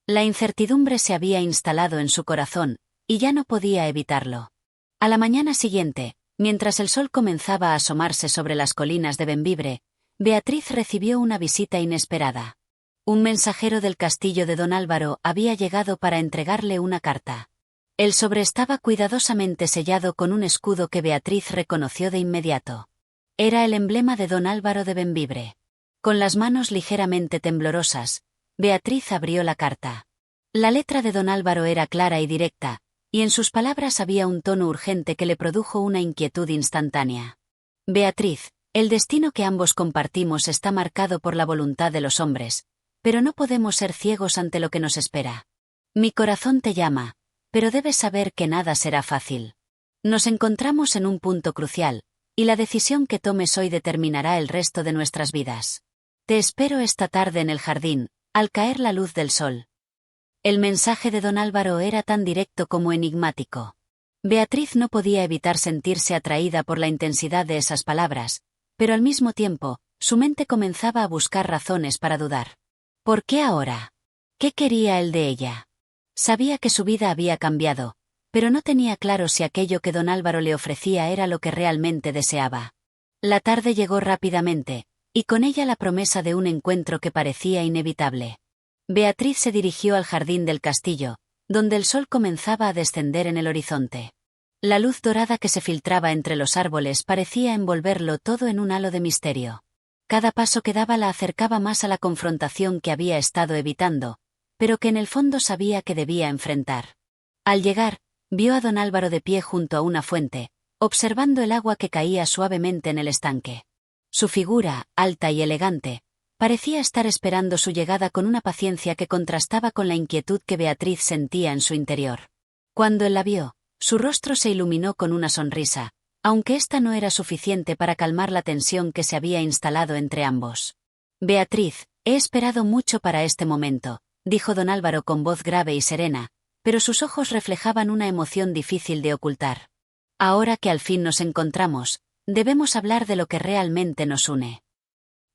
La incertidumbre se había instalado en su corazón, y ya no podía evitarlo. A la mañana siguiente, mientras el sol comenzaba a asomarse sobre las colinas de Bembibre, Beatriz recibió una visita inesperada. Un mensajero del castillo de don Álvaro había llegado para entregarle una carta. El sobre estaba cuidadosamente sellado con un escudo que Beatriz reconoció de inmediato. Era el emblema de don Álvaro de Bembibre. Con las manos ligeramente temblorosas, Beatriz abrió la carta. La letra de don Álvaro era clara y directa, y en sus palabras había un tono urgente que le produjo una inquietud instantánea. Beatriz, el destino que ambos compartimos está marcado por la voluntad de los hombres, pero no podemos ser ciegos ante lo que nos espera. Mi corazón te llama, pero debes saber que nada será fácil. Nos encontramos en un punto crucial, y la decisión que tomes hoy determinará el resto de nuestras vidas. Te espero esta tarde en el jardín, al caer la luz del sol. El mensaje de don Álvaro era tan directo como enigmático. Beatriz no podía evitar sentirse atraída por la intensidad de esas palabras, pero al mismo tiempo, su mente comenzaba a buscar razones para dudar. ¿Por qué ahora? ¿Qué quería él de ella? Sabía que su vida había cambiado, pero no tenía claro si aquello que don Álvaro le ofrecía era lo que realmente deseaba. La tarde llegó rápidamente, y con ella la promesa de un encuentro que parecía inevitable. Beatriz se dirigió al jardín del castillo, donde el sol comenzaba a descender en el horizonte. La luz dorada que se filtraba entre los árboles parecía envolverlo todo en un halo de misterio. Cada paso que daba la acercaba más a la confrontación que había estado evitando, pero que en el fondo sabía que debía enfrentar. Al llegar, vio a don Álvaro de pie junto a una fuente, observando el agua que caía suavemente en el estanque. Su figura, alta y elegante, parecía estar esperando su llegada con una paciencia que contrastaba con la inquietud que Beatriz sentía en su interior. Cuando él la vio, su rostro se iluminó con una sonrisa, aunque esta no era suficiente para calmar la tensión que se había instalado entre ambos. Beatriz, he esperado mucho para este momento, dijo don Álvaro con voz grave y serena, pero sus ojos reflejaban una emoción difícil de ocultar. Ahora que al fin nos encontramos, debemos hablar de lo que realmente nos une.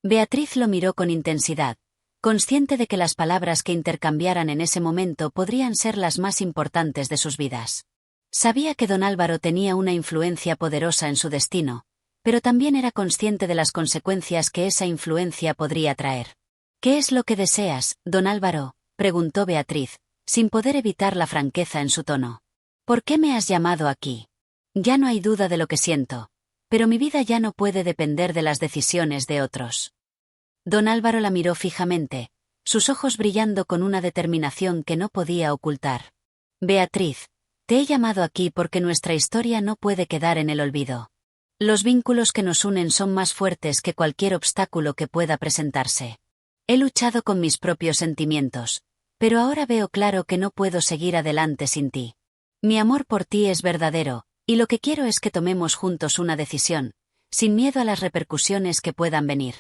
Beatriz lo miró con intensidad, consciente de que las palabras que intercambiaran en ese momento podrían ser las más importantes de sus vidas. Sabía que don Álvaro tenía una influencia poderosa en su destino, pero también era consciente de las consecuencias que esa influencia podría traer. ¿Qué es lo que deseas, don Álvaro?, preguntó Beatriz, sin poder evitar la franqueza en su tono. ¿Por qué me has llamado aquí? Ya no hay duda de lo que siento, pero mi vida ya no puede depender de las decisiones de otros. Don Álvaro la miró fijamente, sus ojos brillando con una determinación que no podía ocultar. Beatriz, te he llamado aquí porque nuestra historia no puede quedar en el olvido. Los vínculos que nos unen son más fuertes que cualquier obstáculo que pueda presentarse. He luchado con mis propios sentimientos, pero ahora veo claro que no puedo seguir adelante sin ti. Mi amor por ti es verdadero, y lo que quiero es que tomemos juntos una decisión, sin miedo a las repercusiones que puedan venir.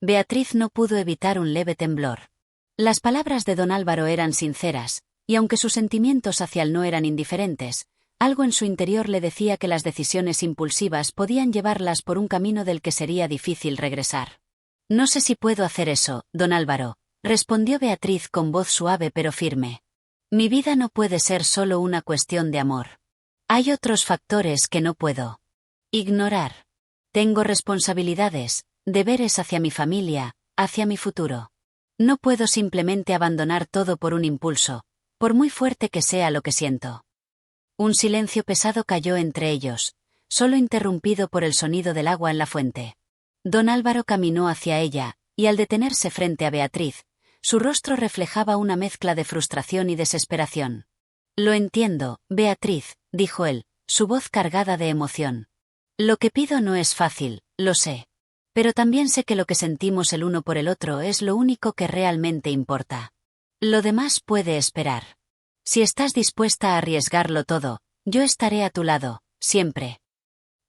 Beatriz no pudo evitar un leve temblor. Las palabras de don Álvaro eran sinceras, y aunque sus sentimientos hacia él no eran indiferentes, algo en su interior le decía que las decisiones impulsivas podían llevarlas por un camino del que sería difícil regresar. No sé si puedo hacer eso, don Álvaro, respondió Beatriz con voz suave pero firme. Mi vida no puede ser solo una cuestión de amor. Hay otros factores que no puedo ignorar. Tengo responsabilidades, deberes hacia mi familia, hacia mi futuro. No puedo simplemente abandonar todo por un impulso, por muy fuerte que sea lo que siento. Un silencio pesado cayó entre ellos, solo interrumpido por el sonido del agua en la fuente. Don Álvaro caminó hacia ella, y al detenerse frente a Beatriz, su rostro reflejaba una mezcla de frustración y desesperación. Lo entiendo, Beatriz, dijo él, su voz cargada de emoción. Lo que pido no es fácil, lo sé. Pero también sé que lo que sentimos el uno por el otro es lo único que realmente importa. Lo demás puede esperar. Si estás dispuesta a arriesgarlo todo, yo estaré a tu lado, siempre.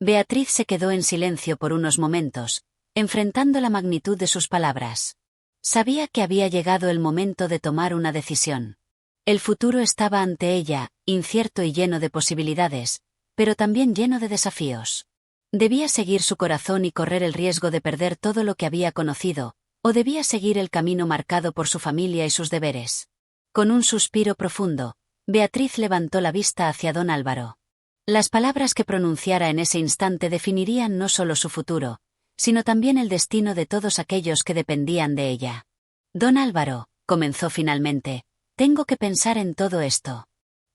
Beatriz se quedó en silencio por unos momentos, enfrentando la magnitud de sus palabras. Sabía que había llegado el momento de tomar una decisión. El futuro estaba ante ella, incierto y lleno de posibilidades, pero también lleno de desafíos. Debía seguir su corazón y correr el riesgo de perder todo lo que había conocido, o debía seguir el camino marcado por su familia y sus deberes. Con un suspiro profundo, Beatriz levantó la vista hacia don Álvaro. Las palabras que pronunciara en ese instante definirían no solo su futuro, sino también el destino de todos aquellos que dependían de ella. Don Álvaro, comenzó finalmente, tengo que pensar en todo esto.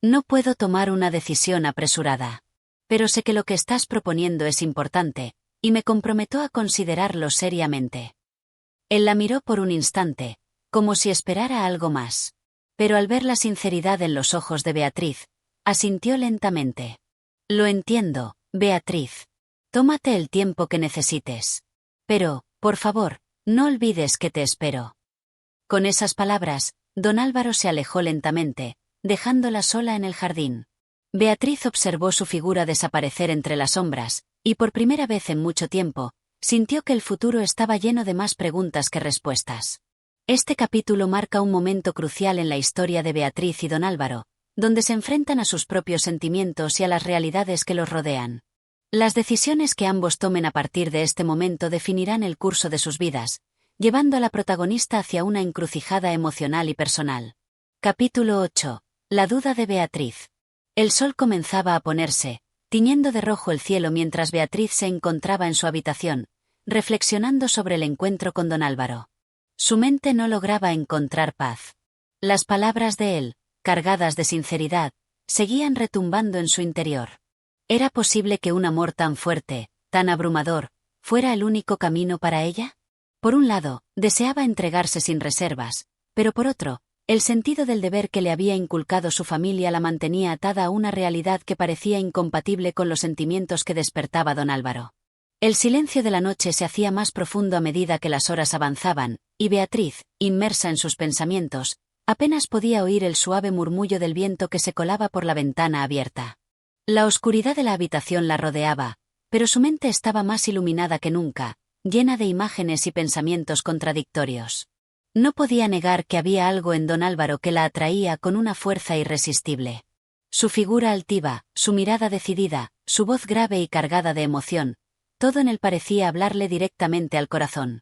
No puedo tomar una decisión apresurada. Pero sé que lo que estás proponiendo es importante, y me comprometo a considerarlo seriamente. Él la miró por un instante, como si esperara algo más. Pero al ver la sinceridad en los ojos de Beatriz, asintió lentamente. Lo entiendo, Beatriz. Tómate el tiempo que necesites. Pero, por favor, no olvides que te espero. Con esas palabras, don Álvaro se alejó lentamente, dejándola sola en el jardín. Beatriz observó su figura desaparecer entre las sombras, y por primera vez en mucho tiempo, sintió que el futuro estaba lleno de más preguntas que respuestas. Este capítulo marca un momento crucial en la historia de Beatriz y don Álvaro, donde se enfrentan a sus propios sentimientos y a las realidades que los rodean. Las decisiones que ambos tomen a partir de este momento definirán el curso de sus vidas, llevando a la protagonista hacia una encrucijada emocional y personal. Capítulo 8. La duda de Beatriz. El sol comenzaba a ponerse, tiñendo de rojo el cielo mientras Beatriz se encontraba en su habitación, reflexionando sobre el encuentro con don Álvaro. Su mente no lograba encontrar paz. Las palabras de él, cargadas de sinceridad, seguían retumbando en su interior. ¿Era posible que un amor tan fuerte, tan abrumador, fuera el único camino para ella? Por un lado, deseaba entregarse sin reservas, pero por otro, el sentido del deber que le había inculcado su familia la mantenía atada a una realidad que parecía incompatible con los sentimientos que despertaba don Álvaro. El silencio de la noche se hacía más profundo a medida que las horas avanzaban, y Beatriz, inmersa en sus pensamientos, apenas podía oír el suave murmullo del viento que se colaba por la ventana abierta. La oscuridad de la habitación la rodeaba, pero su mente estaba más iluminada que nunca, llena de imágenes y pensamientos contradictorios. No podía negar que había algo en don Álvaro que la atraía con una fuerza irresistible. Su figura altiva, su mirada decidida, su voz grave y cargada de emoción, todo en él parecía hablarle directamente al corazón.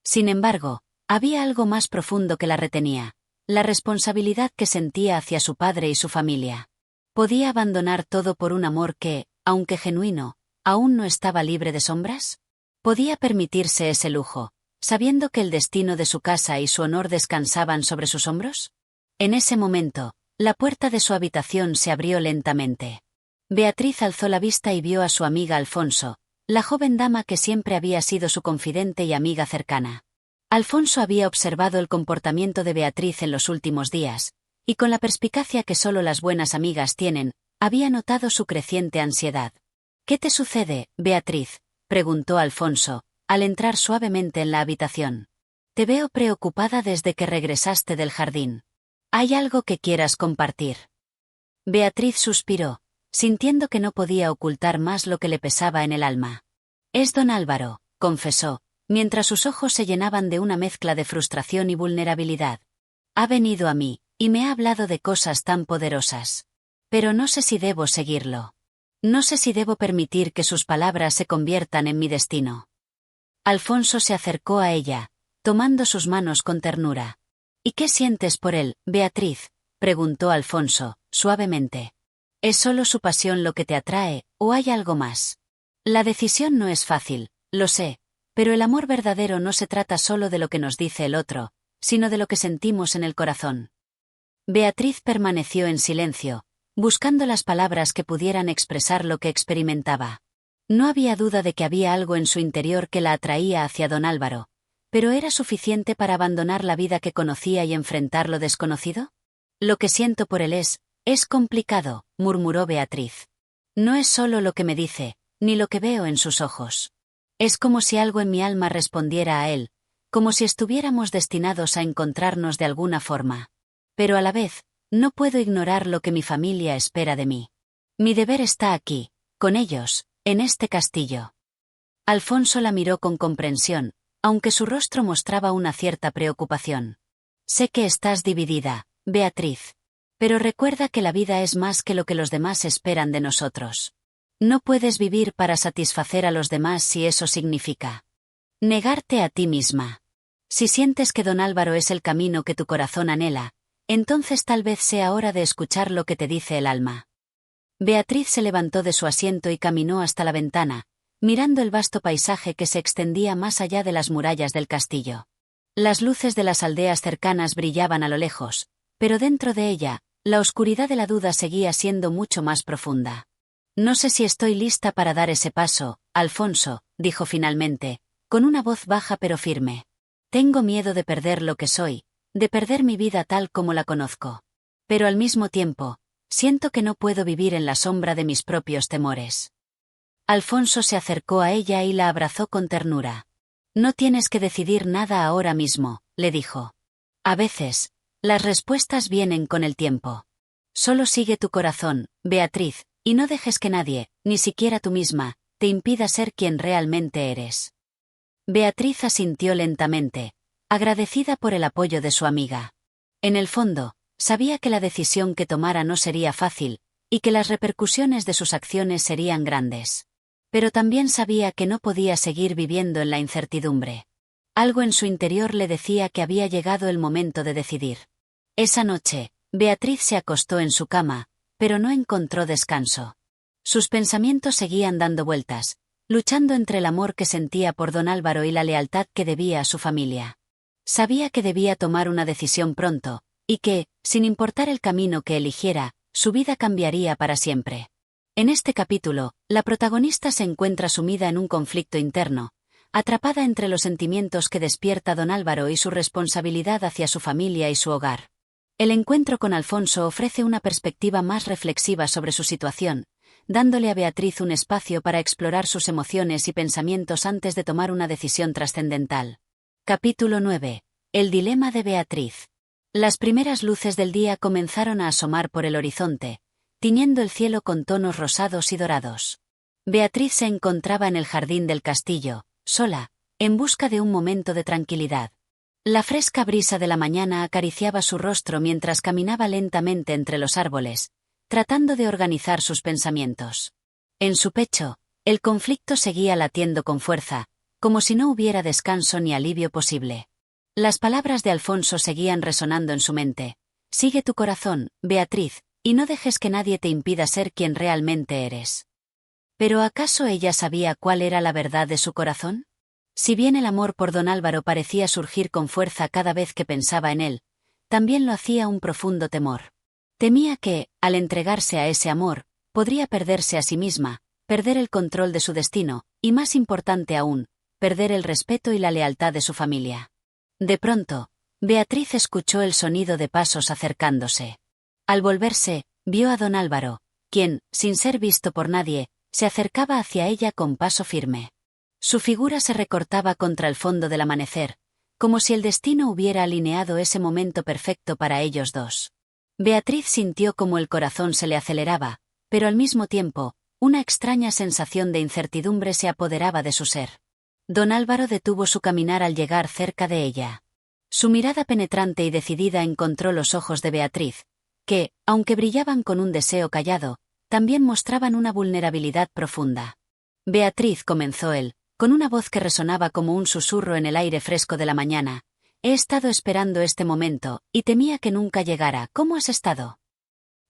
Sin embargo, había algo más profundo que la retenía, la responsabilidad que sentía hacia su padre y su familia. ¿Podía abandonar todo por un amor que, aunque genuino, aún no estaba libre de sombras? ¿Podía permitirse ese lujo, sabiendo que el destino de su casa y su honor descansaban sobre sus hombros? En ese momento, la puerta de su habitación se abrió lentamente. Beatriz alzó la vista y vio a su amiga Alfonso, la joven dama que siempre había sido su confidente y amiga cercana. Alfonso había observado el comportamiento de Beatriz en los últimos días, y con la perspicacia que solo las buenas amigas tienen, había notado su creciente ansiedad. «¿Qué te sucede, Beatriz?», preguntó Alfonso, al entrar suavemente en la habitación. «Te veo preocupada desde que regresaste del jardín. ¿Hay algo que quieras compartir?». Beatriz suspiró, sintiendo que no podía ocultar más lo que le pesaba en el alma. «Es don Álvaro», confesó, mientras sus ojos se llenaban de una mezcla de frustración y vulnerabilidad. «Ha venido a mí, y me ha hablado de cosas tan poderosas. Pero no sé si debo seguirlo. No sé si debo permitir que sus palabras se conviertan en mi destino». Alfonso se acercó a ella, tomando sus manos con ternura. «¿Y qué sientes por él, Beatriz?», preguntó Alfonso, suavemente. ¿Es solo su pasión lo que te atrae, o hay algo más? La decisión no es fácil, lo sé, pero el amor verdadero no se trata solo de lo que nos dice el otro, sino de lo que sentimos en el corazón. Beatriz permaneció en silencio, buscando las palabras que pudieran expresar lo que experimentaba. No había duda de que había algo en su interior que la atraía hacia don Álvaro, pero ¿era suficiente para abandonar la vida que conocía y enfrentar lo desconocido? «Lo que siento por él es complicado», murmuró Beatriz. «No es solo lo que me dice, ni lo que veo en sus ojos. Es como si algo en mi alma respondiera a él, como si estuviéramos destinados a encontrarnos de alguna forma. Pero a la vez, no puedo ignorar lo que mi familia espera de mí. Mi deber está aquí, con ellos, en este castillo». Alfonso la miró con comprensión, aunque su rostro mostraba una cierta preocupación. «Sé que estás dividida, Beatriz. Pero recuerda que la vida es más que lo que los demás esperan de nosotros. No puedes vivir para satisfacer a los demás si eso significa negarte a ti misma. Si sientes que don Álvaro es el camino que tu corazón anhela, entonces tal vez sea hora de escuchar lo que te dice el alma». Beatriz se levantó de su asiento y caminó hasta la ventana, mirando el vasto paisaje que se extendía más allá de las murallas del castillo. Las luces de las aldeas cercanas brillaban a lo lejos, pero dentro de ella, la oscuridad de la duda seguía siendo mucho más profunda. No sé si estoy lista para dar ese paso, Alfonso, dijo finalmente, con una voz baja pero firme. Tengo miedo de perder lo que soy, de perder mi vida tal como la conozco. Pero al mismo tiempo, siento que no puedo vivir en la sombra de mis propios temores. Alfonso se acercó a ella y la abrazó con ternura. No tienes que decidir nada ahora mismo, le dijo. A veces, las respuestas vienen con el tiempo. Solo sigue tu corazón, Beatriz, y no dejes que nadie, ni siquiera tú misma, te impida ser quien realmente eres. Beatriz asintió lentamente, agradecida por el apoyo de su amiga. En el fondo, sabía que la decisión que tomara no sería fácil, y que las repercusiones de sus acciones serían grandes. Pero también sabía que no podía seguir viviendo en la incertidumbre. Algo en su interior le decía que había llegado el momento de decidir. Esa noche, Beatriz se acostó en su cama, pero no encontró descanso. Sus pensamientos seguían dando vueltas, luchando entre el amor que sentía por don Álvaro y la lealtad que debía a su familia. Sabía que debía tomar una decisión pronto, y que, sin importar el camino que eligiera, su vida cambiaría para siempre. En este capítulo, la protagonista se encuentra sumida en un conflicto interno, atrapada entre los sentimientos que despierta don Álvaro y su responsabilidad hacia su familia y su hogar. El encuentro con Alfonso ofrece una perspectiva más reflexiva sobre su situación, dándole a Beatriz un espacio para explorar sus emociones y pensamientos antes de tomar una decisión trascendental. Capítulo 9. El dilema de Beatriz. Las primeras luces del día comenzaron a asomar por el horizonte, tiñendo el cielo con tonos rosados y dorados. Beatriz se encontraba en el jardín del castillo, sola, en busca de un momento de tranquilidad. La fresca brisa de la mañana acariciaba su rostro mientras caminaba lentamente entre los árboles, tratando de organizar sus pensamientos. En su pecho, el conflicto seguía latiendo con fuerza, como si no hubiera descanso ni alivio posible. Las palabras de Alfonso seguían resonando en su mente. Sigue tu corazón, Beatriz, y no dejes que nadie te impida ser quien realmente eres. ¿Pero acaso ella sabía cuál era la verdad de su corazón? Si bien el amor por don Álvaro parecía surgir con fuerza cada vez que pensaba en él, también lo hacía un profundo temor. Temía que, al entregarse a ese amor, podría perderse a sí misma, perder el control de su destino, y más importante aún, perder el respeto y la lealtad de su familia. De pronto, Beatriz escuchó el sonido de pasos acercándose. Al volverse, vio a don Álvaro, quien, sin ser visto por nadie, se acercaba hacia ella con paso firme. Su figura se recortaba contra el fondo del amanecer, como si el destino hubiera alineado ese momento perfecto para ellos dos. Beatriz sintió como el corazón se le aceleraba, pero al mismo tiempo, una extraña sensación de incertidumbre se apoderaba de su ser. Don Álvaro detuvo su caminar al llegar cerca de ella. Su mirada penetrante y decidida encontró los ojos de Beatriz, que, aunque brillaban con un deseo callado, también mostraban una vulnerabilidad profunda. Beatriz, comenzó él, con una voz que resonaba como un susurro en el aire fresco de la mañana, he estado esperando este momento, y temía que nunca llegara. ¿Cómo has estado?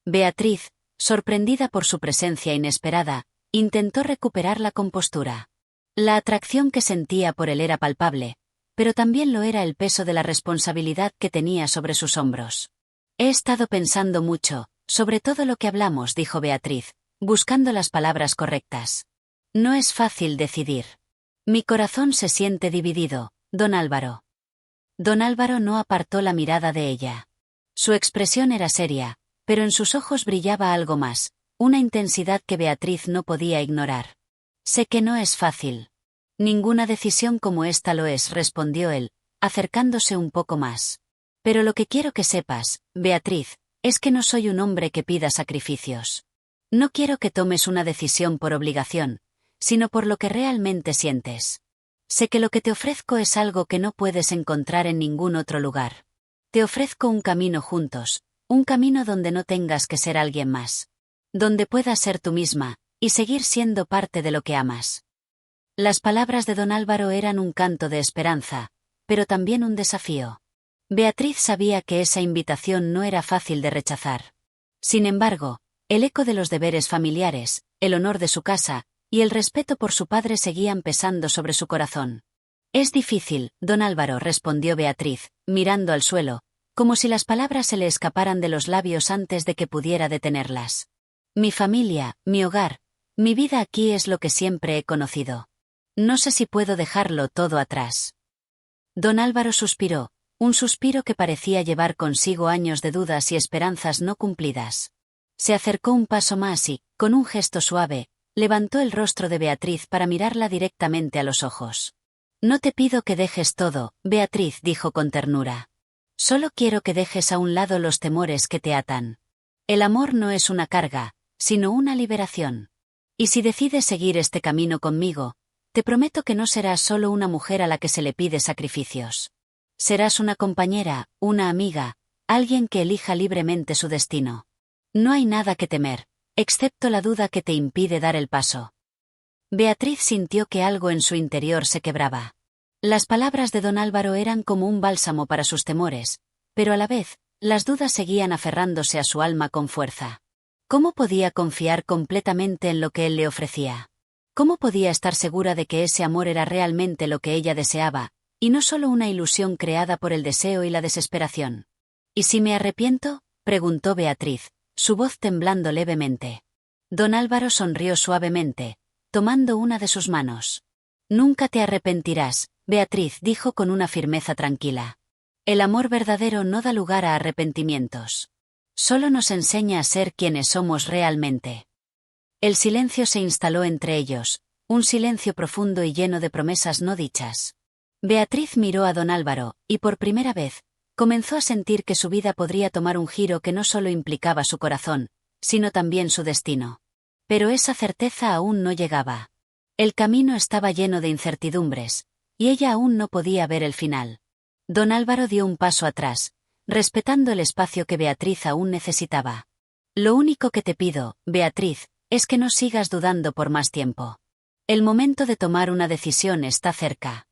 Beatriz, sorprendida por su presencia inesperada, intentó recuperar la compostura. La atracción que sentía por él era palpable, pero también lo era el peso de la responsabilidad que tenía sobre sus hombros. He estado pensando mucho, sobre todo lo que hablamos, dijo Beatriz, buscando las palabras correctas. No es fácil decidir. Mi corazón se siente dividido, don Álvaro. Don Álvaro no apartó la mirada de ella. Su expresión era seria, pero en sus ojos brillaba algo más, una intensidad que Beatriz no podía ignorar. Sé que no es fácil. Ninguna decisión como esta lo es, respondió él, acercándose un poco más. Pero lo que quiero que sepas, Beatriz, es que no soy un hombre que pida sacrificios. No quiero que tomes una decisión por obligación, sino por lo que realmente sientes. Sé que lo que te ofrezco es algo que no puedes encontrar en ningún otro lugar. Te ofrezco un camino juntos, un camino donde no tengas que ser alguien más. Donde puedas ser tú misma, y seguir siendo parte de lo que amas. Las palabras de don Álvaro eran un canto de esperanza, pero también un desafío. Beatriz sabía que esa invitación no era fácil de rechazar. Sin embargo, el eco de los deberes familiares, el honor de su casa, y el respeto por su padre seguían pesando sobre su corazón. Es difícil, don Álvaro, respondió Beatriz, mirando al suelo, como si las palabras se le escaparan de los labios antes de que pudiera detenerlas. Mi familia, mi hogar, mi vida aquí es lo que siempre he conocido. No sé si puedo dejarlo todo atrás. Don Álvaro suspiró, un suspiro que parecía llevar consigo años de dudas y esperanzas no cumplidas. Se acercó un paso más y, con un gesto suave, levantó el rostro de Beatriz para mirarla directamente a los ojos. No te pido que dejes todo, Beatriz, dijo con ternura. Solo quiero que dejes a un lado los temores que te atan. El amor no es una carga, sino una liberación. Y si decides seguir este camino conmigo, te prometo que no serás solo una mujer a la que se le pide sacrificios. Serás una compañera, una amiga, alguien que elija libremente su destino. No hay nada que temer, excepto la duda que te impide dar el paso. Beatriz sintió que algo en su interior se quebraba. Las palabras de don Álvaro eran como un bálsamo para sus temores, pero a la vez, las dudas seguían aferrándose a su alma con fuerza. ¿Cómo podía confiar completamente en lo que él le ofrecía? ¿Cómo podía estar segura de que ese amor era realmente lo que ella deseaba, y no solo una ilusión creada por el deseo y la desesperación? ¿Y si me arrepiento?, preguntó Beatriz, su voz temblando levemente. Don Álvaro sonrió suavemente, tomando una de sus manos. Nunca te arrepentirás, Beatriz, dijo con una firmeza tranquila. El amor verdadero no da lugar a arrepentimientos. Solo nos enseña a ser quienes somos realmente. El silencio se instaló entre ellos, un silencio profundo y lleno de promesas no dichas. Beatriz miró a don Álvaro, y por primera vez, comenzó a sentir que su vida podría tomar un giro que no solo implicaba su corazón, sino también su destino. Pero esa certeza aún no llegaba. El camino estaba lleno de incertidumbres, y ella aún no podía ver el final. Don Álvaro dio un paso atrás, respetando el espacio que Beatriz aún necesitaba. Lo único que te pido, Beatriz, es que no sigas dudando por más tiempo. El momento de tomar una decisión está cerca.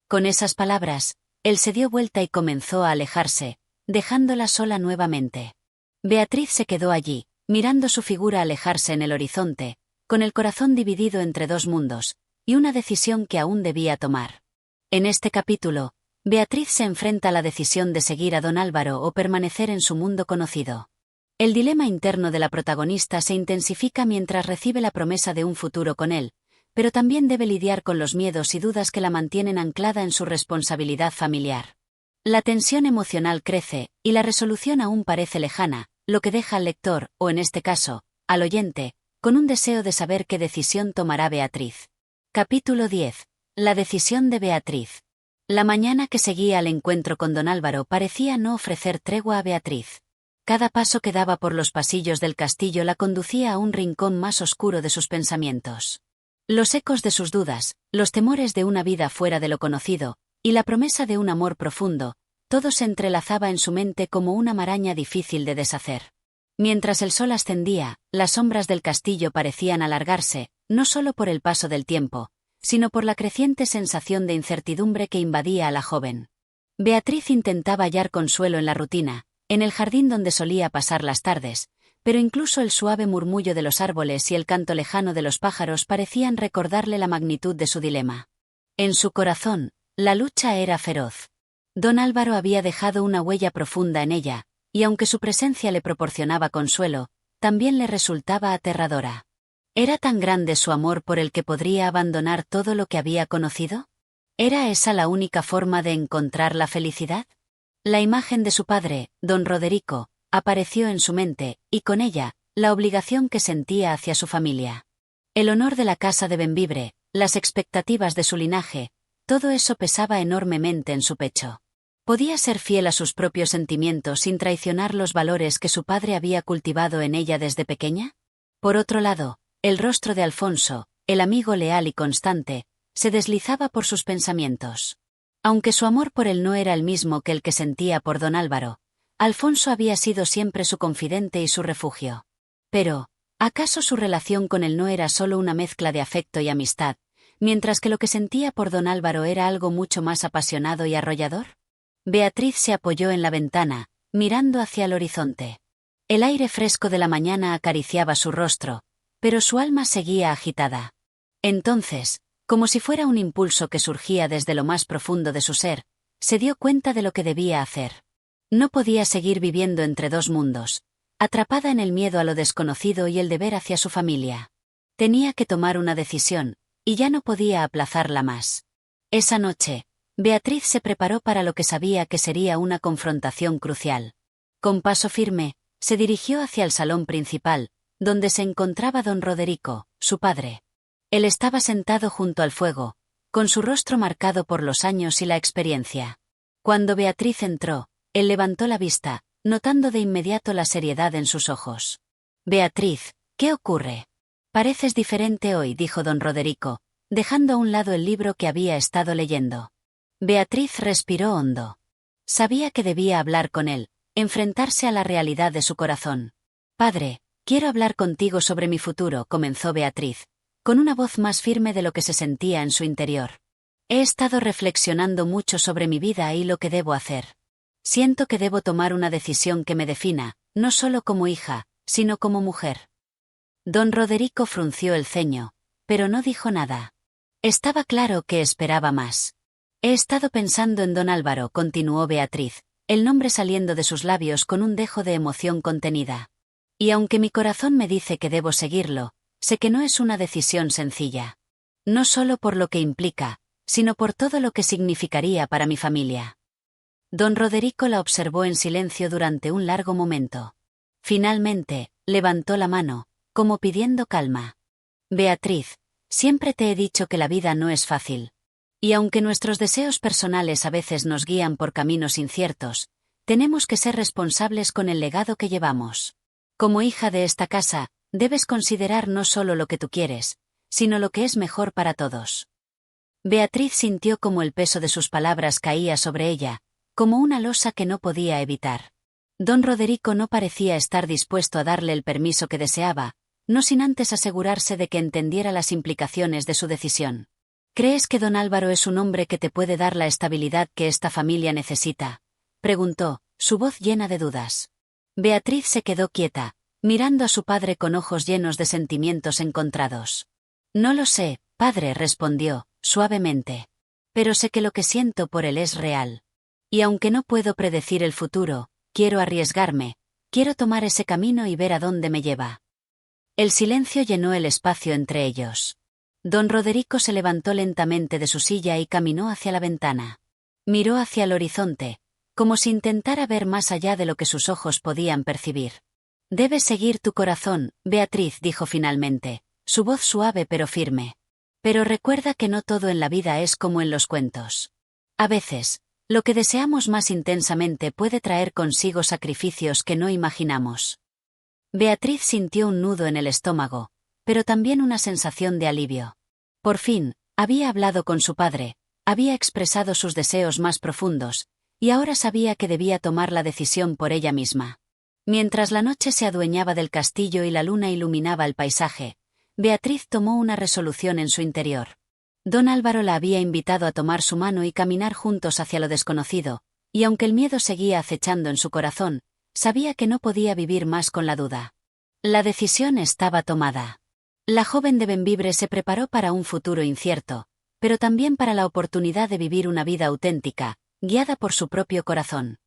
Con esas palabras, él se dio vuelta y comenzó a alejarse, dejándola sola nuevamente. Beatriz se quedó allí, mirando su figura alejarse en el horizonte, con el corazón dividido entre dos mundos, y una decisión que aún debía tomar. En este capítulo, Beatriz se enfrenta a la decisión de seguir a don Álvaro o permanecer en su mundo conocido. El dilema interno de la protagonista se intensifica mientras recibe la promesa de un futuro con él, pero también debe lidiar con los miedos y dudas que la mantienen anclada en su responsabilidad familiar. La tensión emocional crece, y la resolución aún parece lejana, lo que deja al lector, o en este caso, al oyente, con un deseo de saber qué decisión tomará Beatriz. Capítulo 10. La decisión de Beatriz. La mañana que seguía al encuentro con don Álvaro parecía no ofrecer tregua a Beatriz. Cada paso que daba por los pasillos del castillo la conducía a un rincón más oscuro de sus pensamientos. Los ecos de sus dudas, los temores de una vida fuera de lo conocido, y la promesa de un amor profundo, todo se entrelazaba en su mente como una maraña difícil de deshacer. Mientras el sol ascendía, las sombras del castillo parecían alargarse, no solo por el paso del tiempo, sino por la creciente sensación de incertidumbre que invadía a la joven. Beatriz intentaba hallar consuelo en la rutina, en el jardín donde solía pasar las tardes, pero incluso el suave murmullo de los árboles y el canto lejano de los pájaros parecían recordarle la magnitud de su dilema. En su corazón, la lucha era feroz. Don Álvaro había dejado una huella profunda en ella, y aunque su presencia le proporcionaba consuelo, también le resultaba aterradora. ¿Era tan grande su amor por el que podría abandonar todo lo que había conocido? ¿Era esa la única forma de encontrar la felicidad? La imagen de su padre, don Roderico, apareció en su mente, y con ella, la obligación que sentía hacia su familia. El honor de la casa de Bembibre, las expectativas de su linaje, todo eso pesaba enormemente en su pecho. ¿Podía ser fiel a sus propios sentimientos sin traicionar los valores que su padre había cultivado en ella desde pequeña? Por otro lado, el rostro de Alfonso, el amigo leal y constante, se deslizaba por sus pensamientos. Aunque su amor por él no era el mismo que el que sentía por don Álvaro, Alfonso había sido siempre su confidente y su refugio. Pero, ¿acaso su relación con él no era solo una mezcla de afecto y amistad, mientras que lo que sentía por don Álvaro era algo mucho más apasionado y arrollador? Beatriz se apoyó en la ventana, mirando hacia el horizonte. El aire fresco de la mañana acariciaba su rostro, pero su alma seguía agitada. Entonces, como si fuera un impulso que surgía desde lo más profundo de su ser, se dio cuenta de lo que debía hacer. No podía seguir viviendo entre dos mundos, atrapada en el miedo a lo desconocido y el deber hacia su familia. Tenía que tomar una decisión, y ya no podía aplazarla más. Esa noche, Beatriz se preparó para lo que sabía que sería una confrontación crucial. Con paso firme, se dirigió hacia el salón principal, donde se encontraba don Roderico, su padre. Él estaba sentado junto al fuego, con su rostro marcado por los años y la experiencia. Cuando Beatriz entró, él levantó la vista, notando de inmediato la seriedad en sus ojos. «Beatriz, ¿qué ocurre? Pareces diferente hoy», dijo don Roderico, dejando a un lado el libro que había estado leyendo. Beatriz respiró hondo. Sabía que debía hablar con él, enfrentarse a la realidad de su corazón. «Padre, quiero hablar contigo sobre mi futuro», comenzó Beatriz, con una voz más firme de lo que se sentía en su interior. «He estado reflexionando mucho sobre mi vida y lo que debo hacer. Siento que debo tomar una decisión que me defina, no solo como hija, sino como mujer». Don Roderico frunció el ceño, pero no dijo nada. Estaba claro que esperaba más. «He estado pensando en don Álvaro», continuó Beatriz, el nombre saliendo de sus labios con un dejo de emoción contenida. «Y aunque mi corazón me dice que debo seguirlo, sé que no es una decisión sencilla. No solo por lo que implica, sino por todo lo que significaría para mi familia». Don Roderico la observó en silencio durante un largo momento. Finalmente, levantó la mano, como pidiendo calma. «Beatriz, siempre te he dicho que la vida no es fácil. Y aunque nuestros deseos personales a veces nos guían por caminos inciertos, tenemos que ser responsables con el legado que llevamos. Como hija de esta casa, debes considerar no solo lo que tú quieres, sino lo que es mejor para todos». Beatriz sintió como el peso de sus palabras caía sobre ella, como una losa que no podía evitar. Don Roderico no parecía estar dispuesto a darle el permiso que deseaba, no sin antes asegurarse de que entendiera las implicaciones de su decisión. «¿Crees que don Álvaro es un hombre que te puede dar la estabilidad que esta familia necesita?», preguntó, su voz llena de dudas. Beatriz se quedó quieta, mirando a su padre con ojos llenos de sentimientos encontrados. «No lo sé, padre», respondió, suavemente. «Pero sé que lo que siento por él es real. Y aunque no puedo predecir el futuro, quiero arriesgarme, quiero tomar ese camino y ver a dónde me lleva». El silencio llenó el espacio entre ellos. Don Roderico se levantó lentamente de su silla y caminó hacia la ventana. Miró hacia el horizonte, como si intentara ver más allá de lo que sus ojos podían percibir. «Debes seguir tu corazón», Beatriz dijo finalmente, su voz suave pero firme. «Pero recuerda que no todo en la vida es como en los cuentos. A veces, lo que deseamos más intensamente puede traer consigo sacrificios que no imaginamos». Beatriz sintió un nudo en el estómago, pero también una sensación de alivio. Por fin, había hablado con su padre, había expresado sus deseos más profundos, y ahora sabía que debía tomar la decisión por ella misma. Mientras la noche se adueñaba del castillo y la luna iluminaba el paisaje, Beatriz tomó una resolución en su interior. Don Álvaro la había invitado a tomar su mano y caminar juntos hacia lo desconocido, y aunque el miedo seguía acechando en su corazón, sabía que no podía vivir más con la duda. La decisión estaba tomada. La joven de Bembibre se preparó para un futuro incierto, pero también para la oportunidad de vivir una vida auténtica, guiada por su propio corazón.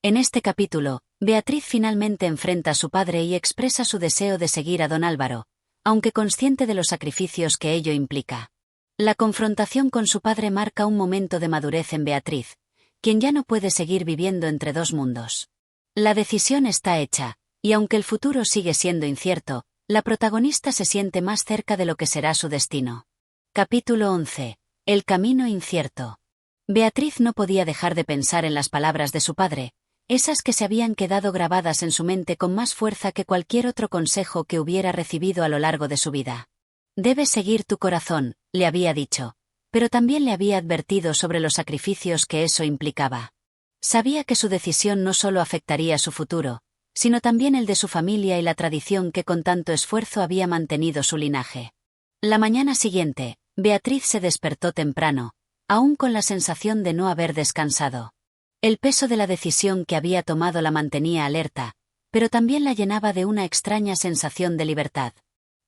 En este capítulo, Beatriz finalmente enfrenta a su padre y expresa su deseo de seguir a don Álvaro, aunque consciente de los sacrificios que ello implica. La confrontación con su padre marca un momento de madurez en Beatriz, quien ya no puede seguir viviendo entre dos mundos. La decisión está hecha, y aunque el futuro sigue siendo incierto, la protagonista se siente más cerca de lo que será su destino. Capítulo 11. El camino incierto. Beatriz no podía dejar de pensar en las palabras de su padre, esas que se habían quedado grabadas en su mente con más fuerza que cualquier otro consejo que hubiera recibido a lo largo de su vida. «Debes seguir tu corazón», le había dicho, pero también le había advertido sobre los sacrificios que eso implicaba. Sabía que su decisión no solo afectaría su futuro, sino también el de su familia y la tradición que con tanto esfuerzo había mantenido su linaje. La mañana siguiente, Beatriz se despertó temprano, aún con la sensación de no haber descansado. El peso de la decisión que había tomado la mantenía alerta, pero también la llenaba de una extraña sensación de libertad.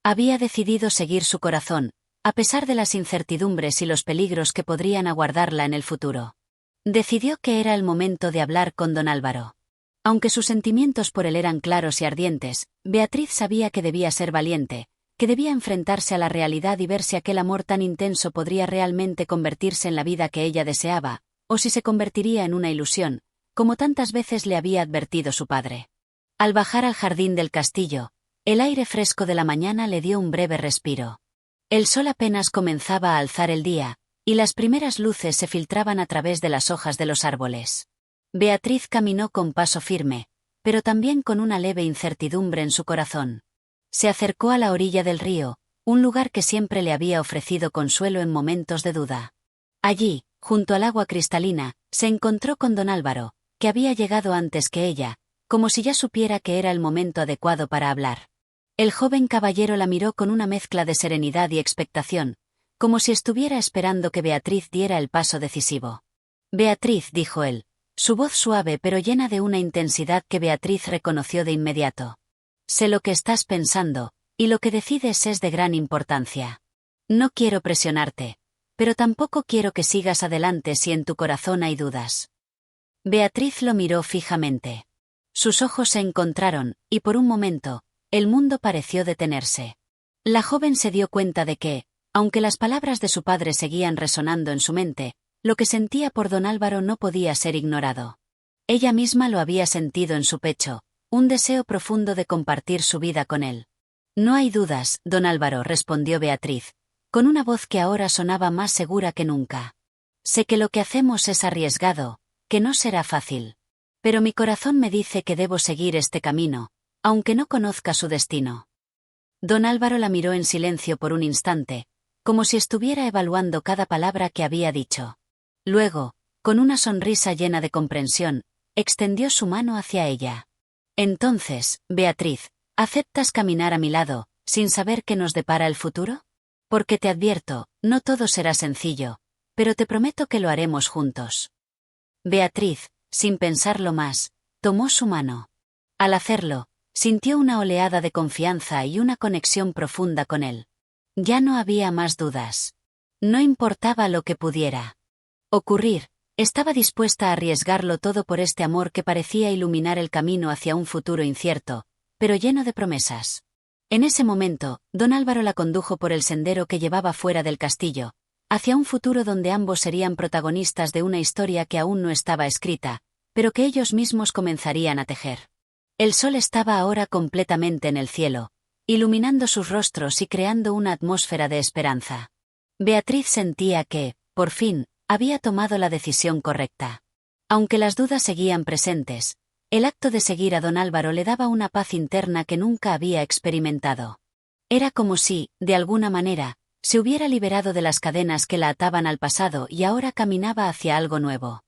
Había decidido seguir su corazón, a pesar de las incertidumbres y los peligros que podrían aguardarla en el futuro. Decidió que era el momento de hablar con don Álvaro. Aunque sus sentimientos por él eran claros y ardientes, Beatriz sabía que debía ser valiente, que debía enfrentarse a la realidad y ver si aquel amor tan intenso podría realmente convertirse en la vida que ella deseaba, o si se convertiría en una ilusión, como tantas veces le había advertido su padre. Al bajar al jardín del castillo, el aire fresco de la mañana le dio un breve respiro. El sol apenas comenzaba a alzar el día, y las primeras luces se filtraban a través de las hojas de los árboles. Beatriz caminó con paso firme, pero también con una leve incertidumbre en su corazón. Se acercó a la orilla del río, un lugar que siempre le había ofrecido consuelo en momentos de duda. Allí, junto al agua cristalina, se encontró con don Álvaro, que había llegado antes que ella, como si ya supiera que era el momento adecuado para hablar. El joven caballero la miró con una mezcla de serenidad y expectación, como si estuviera esperando que Beatriz diera el paso decisivo. «Beatriz», dijo él, su voz suave pero llena de una intensidad que Beatriz reconoció de inmediato. «Sé lo que estás pensando, y lo que decides es de gran importancia. No quiero presionarte, pero tampoco quiero que sigas adelante si en tu corazón hay dudas». Beatriz lo miró fijamente. Sus ojos se encontraron, y por un momento, el mundo pareció detenerse. La joven se dio cuenta de que, aunque las palabras de su padre seguían resonando en su mente, lo que sentía por don Álvaro no podía ser ignorado. Ella misma lo había sentido en su pecho, un deseo profundo de compartir su vida con él. «No hay dudas, don Álvaro», respondió Beatriz, con una voz que ahora sonaba más segura que nunca. «Sé que lo que hacemos es arriesgado, que no será fácil. Pero mi corazón me dice que debo seguir este camino, aunque no conozca su destino». Don Álvaro la miró en silencio por un instante, como si estuviera evaluando cada palabra que había dicho. Luego, con una sonrisa llena de comprensión, extendió su mano hacia ella. «Entonces, Beatriz, ¿aceptas caminar a mi lado, sin saber qué nos depara el futuro? Porque te advierto, no todo será sencillo, pero te prometo que lo haremos juntos». Beatriz, sin pensarlo más, tomó su mano. Al hacerlo, sintió una oleada de confianza y una conexión profunda con él. Ya no había más dudas. No importaba lo que pudiera ocurrir, estaba dispuesta a arriesgarlo todo por este amor que parecía iluminar el camino hacia un futuro incierto, pero lleno de promesas. En ese momento, don Álvaro la condujo por el sendero que llevaba fuera del castillo, hacia un futuro donde ambos serían protagonistas de una historia que aún no estaba escrita, pero que ellos mismos comenzarían a tejer. El sol estaba ahora completamente en el cielo, iluminando sus rostros y creando una atmósfera de esperanza. Beatriz sentía que, por fin, había tomado la decisión correcta. Aunque las dudas seguían presentes, el acto de seguir a don Álvaro le daba una paz interna que nunca había experimentado. Era como si, de alguna manera, se hubiera liberado de las cadenas que la ataban al pasado y ahora caminaba hacia algo nuevo.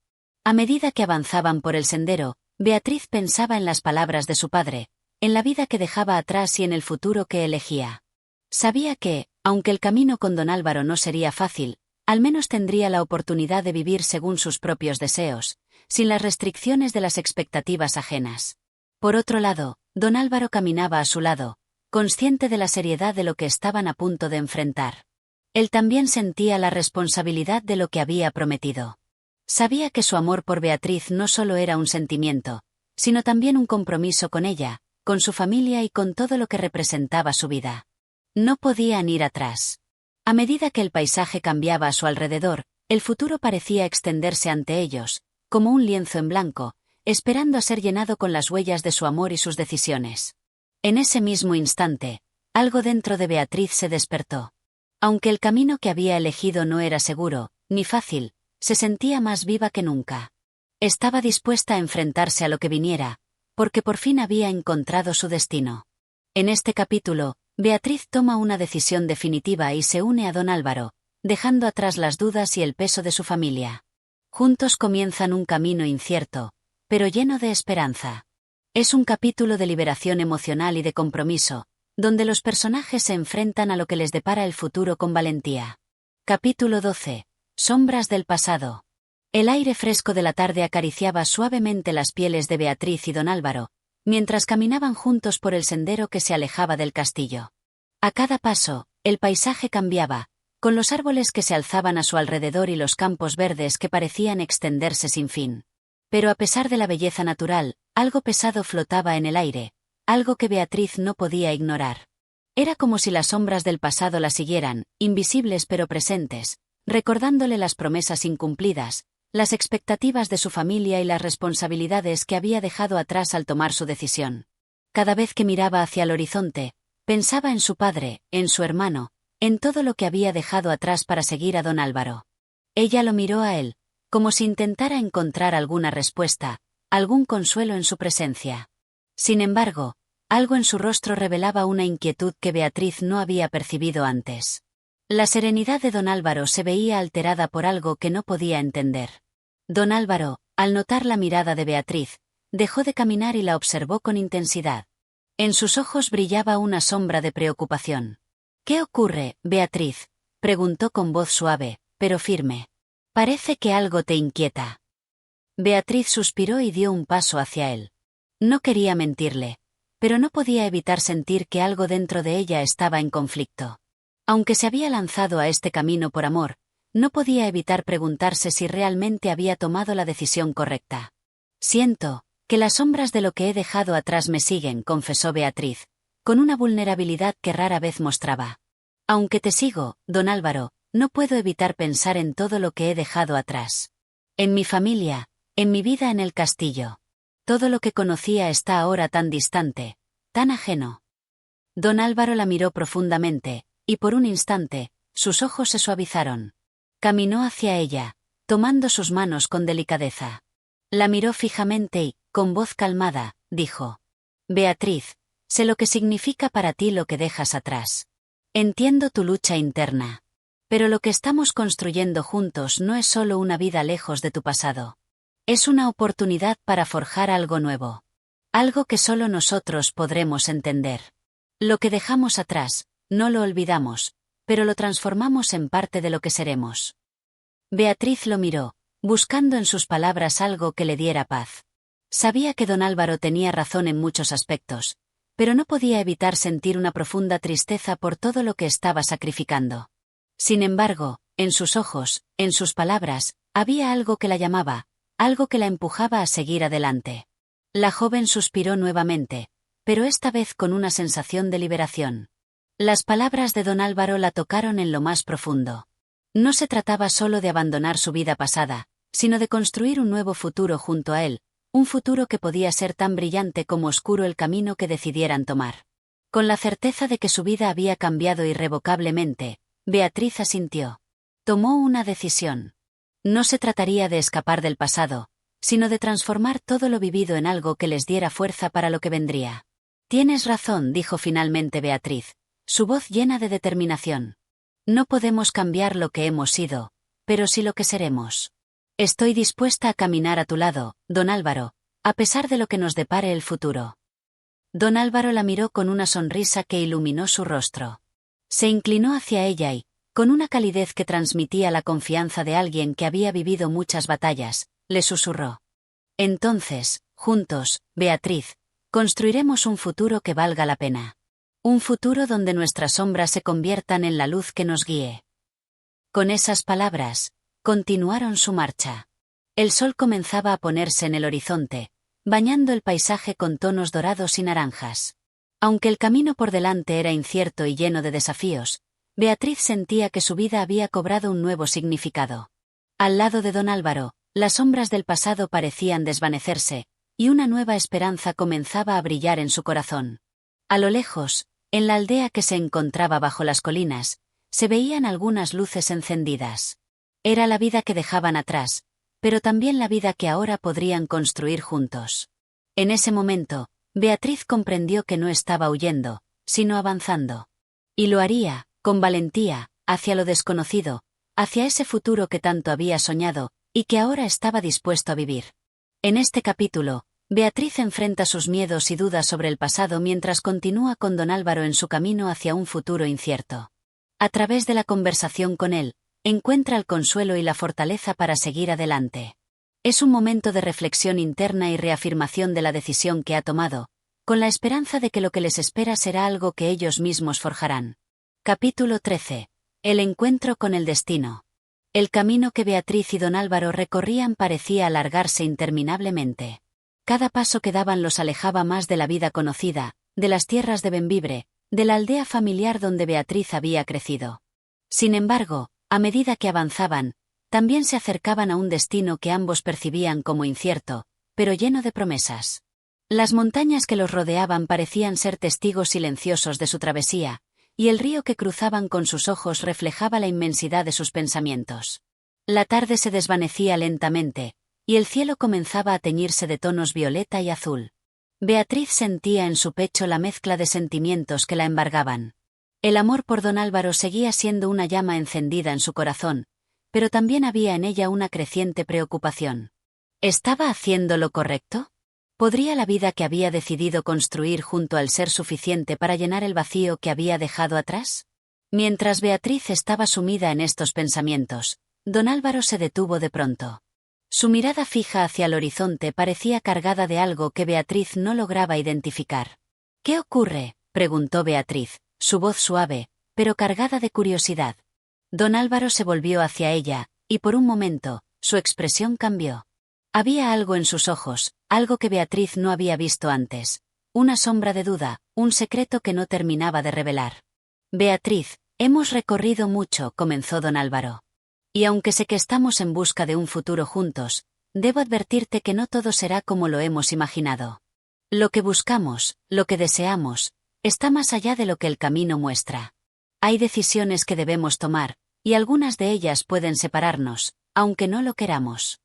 A medida que avanzaban por el sendero, Beatriz pensaba en las palabras de su padre, en la vida que dejaba atrás y en el futuro que elegía. Sabía que, aunque el camino con don Álvaro no sería fácil, al menos tendría la oportunidad de vivir según sus propios deseos, sin las restricciones de las expectativas ajenas. Por otro lado, don Álvaro caminaba a su lado, consciente de la seriedad de lo que estaban a punto de enfrentar. Él también sentía la responsabilidad de lo que había prometido. Sabía que su amor por Beatriz no solo era un sentimiento, sino también un compromiso con ella, con su familia y con todo lo que representaba su vida. No podían ir atrás. A medida que el paisaje cambiaba a su alrededor, el futuro parecía extenderse ante ellos, como un lienzo en blanco, esperando a ser llenado con las huellas de su amor y sus decisiones. En ese mismo instante, algo dentro de Beatriz se despertó. Aunque el camino que había elegido no era seguro, ni fácil, se sentía más viva que nunca. Estaba dispuesta a enfrentarse a lo que viniera, porque por fin había encontrado su destino. En este capítulo, Beatriz toma una decisión definitiva y se une a don Álvaro, dejando atrás las dudas y el peso de su familia. Juntos comienzan un camino incierto, pero lleno de esperanza. Es un capítulo de liberación emocional y de compromiso, donde los personajes se enfrentan a lo que les depara el futuro con valentía. Capítulo 12. Sombras del pasado. El aire fresco de la tarde acariciaba suavemente las pieles de Beatriz y don Álvaro, mientras caminaban juntos por el sendero que se alejaba del castillo. A cada paso, el paisaje cambiaba, con los árboles que se alzaban a su alrededor y los campos verdes que parecían extenderse sin fin. Pero a pesar de la belleza natural, algo pesado flotaba en el aire, algo que Beatriz no podía ignorar. Era como si las sombras del pasado la siguieran, invisibles pero presentes, recordándole las promesas incumplidas, las expectativas de su familia y las responsabilidades que había dejado atrás al tomar su decisión. Cada vez que miraba hacia el horizonte, pensaba en su padre, en su hermano, en todo lo que había dejado atrás para seguir a don Álvaro. Ella lo miró a él, como si intentara encontrar alguna respuesta, algún consuelo en su presencia. Sin embargo, algo en su rostro revelaba una inquietud que Beatriz no había percibido antes. La serenidad de don Álvaro se veía alterada por algo que no podía entender. Don Álvaro, al notar la mirada de Beatriz, dejó de caminar y la observó con intensidad. En sus ojos brillaba una sombra de preocupación. «¿Qué ocurre, Beatriz?», preguntó con voz suave, pero firme. «Parece que algo te inquieta». Beatriz suspiró y dio un paso hacia él. No quería mentirle, pero no podía evitar sentir que algo dentro de ella estaba en conflicto. Aunque se había lanzado a este camino por amor, no podía evitar preguntarse si realmente había tomado la decisión correcta. «Siento que las sombras de lo que he dejado atrás me siguen», confesó Beatriz, con una vulnerabilidad que rara vez mostraba. «Aunque te sigo, don Álvaro, no puedo evitar pensar en todo lo que he dejado atrás. En mi familia, en mi vida en el castillo. Todo lo que conocía está ahora tan distante, tan ajeno». Don Álvaro la miró profundamente, y por un instante, sus ojos se suavizaron. Caminó hacia ella, tomando sus manos con delicadeza. La miró fijamente y, con voz calmada, dijo: «Beatriz, sé lo que significa para ti lo que dejas atrás. Entiendo tu lucha interna. Pero lo que estamos construyendo juntos no es solo una vida lejos de tu pasado. Es una oportunidad para forjar algo nuevo. Algo que solo nosotros podremos entender. Lo que dejamos atrás, no lo olvidamos, pero lo transformamos en parte de lo que seremos». Beatriz lo miró, buscando en sus palabras algo que le diera paz. Sabía que don Álvaro tenía razón en muchos aspectos, pero no podía evitar sentir una profunda tristeza por todo lo que estaba sacrificando. Sin embargo, en sus ojos, en sus palabras, había algo que la llamaba, algo que la empujaba a seguir adelante. La joven suspiró nuevamente, pero esta vez con una sensación de liberación. Las palabras de don Álvaro la tocaron en lo más profundo. No se trataba solo de abandonar su vida pasada, sino de construir un nuevo futuro junto a él, un futuro que podía ser tan brillante como oscuro el camino que decidieran tomar. Con la certeza de que su vida había cambiado irrevocablemente, Beatriz asintió. Tomó una decisión. No se trataría de escapar del pasado, sino de transformar todo lo vivido en algo que les diera fuerza para lo que vendría. «Tienes razón», dijo finalmente Beatriz, su voz llena de determinación. «No podemos cambiar lo que hemos sido, pero sí lo que seremos. Estoy dispuesta a caminar a tu lado, don Álvaro, a pesar de lo que nos depare el futuro». Don Álvaro la miró con una sonrisa que iluminó su rostro. Se inclinó hacia ella y, con una calidez que transmitía la confianza de alguien que había vivido muchas batallas, le susurró: «Entonces, juntos, Beatriz, construiremos un futuro que valga la pena. Un futuro donde nuestras sombras se conviertan en la luz que nos guíe». Con esas palabras, continuaron su marcha. El sol comenzaba a ponerse en el horizonte, bañando el paisaje con tonos dorados y naranjas. Aunque el camino por delante era incierto y lleno de desafíos, Beatriz sentía que su vida había cobrado un nuevo significado. Al lado de don Álvaro, las sombras del pasado parecían desvanecerse, y una nueva esperanza comenzaba a brillar en su corazón. A lo lejos, en la aldea que se encontraba bajo las colinas, se veían algunas luces encendidas. Era la vida que dejaban atrás, pero también la vida que ahora podrían construir juntos. En ese momento, Beatriz comprendió que no estaba huyendo, sino avanzando. Y lo haría, con valentía, hacia lo desconocido, hacia ese futuro que tanto había soñado, y que ahora estaba dispuesto a vivir. En este capítulo, Beatriz enfrenta sus miedos y dudas sobre el pasado mientras continúa con don Álvaro en su camino hacia un futuro incierto. A través de la conversación con él, encuentra el consuelo y la fortaleza para seguir adelante. Es un momento de reflexión interna y reafirmación de la decisión que ha tomado, con la esperanza de que lo que les espera será algo que ellos mismos forjarán. Capítulo 13. El encuentro con el destino. El camino que Beatriz y don Álvaro recorrían parecía alargarse interminablemente. Cada paso que daban los alejaba más de la vida conocida, de las tierras de Bembibre, de la aldea familiar donde Beatriz había crecido. Sin embargo, a medida que avanzaban, también se acercaban a un destino que ambos percibían como incierto, pero lleno de promesas. Las montañas que los rodeaban parecían ser testigos silenciosos de su travesía, y el río que cruzaban con sus ojos reflejaba la inmensidad de sus pensamientos. La tarde se desvanecía lentamente, y el cielo comenzaba a teñirse de tonos violeta y azul. Beatriz sentía en su pecho la mezcla de sentimientos que la embargaban. El amor por don Álvaro seguía siendo una llama encendida en su corazón, pero también había en ella una creciente preocupación. ¿Estaba haciendo lo correcto? ¿Podría la vida que había decidido construir junto al ser suficiente para llenar el vacío que había dejado atrás? Mientras Beatriz estaba sumida en estos pensamientos, don Álvaro se detuvo de pronto. Su mirada fija hacia el horizonte parecía cargada de algo que Beatriz no lograba identificar. ¿Qué ocurre?, preguntó Beatriz, su voz suave, pero cargada de curiosidad. Don Álvaro se volvió hacia ella, y por un momento, su expresión cambió. Había algo en sus ojos, algo que Beatriz no había visto antes. Una sombra de duda, un secreto que no terminaba de revelar. Beatriz, hemos recorrido mucho, comenzó don Álvaro. Y aunque sé que estamos en busca de un futuro juntos, debo advertirte que no todo será como lo hemos imaginado. Lo que buscamos, lo que deseamos, está más allá de lo que el camino muestra. Hay decisiones que debemos tomar, y algunas de ellas pueden separarnos, aunque no lo queramos.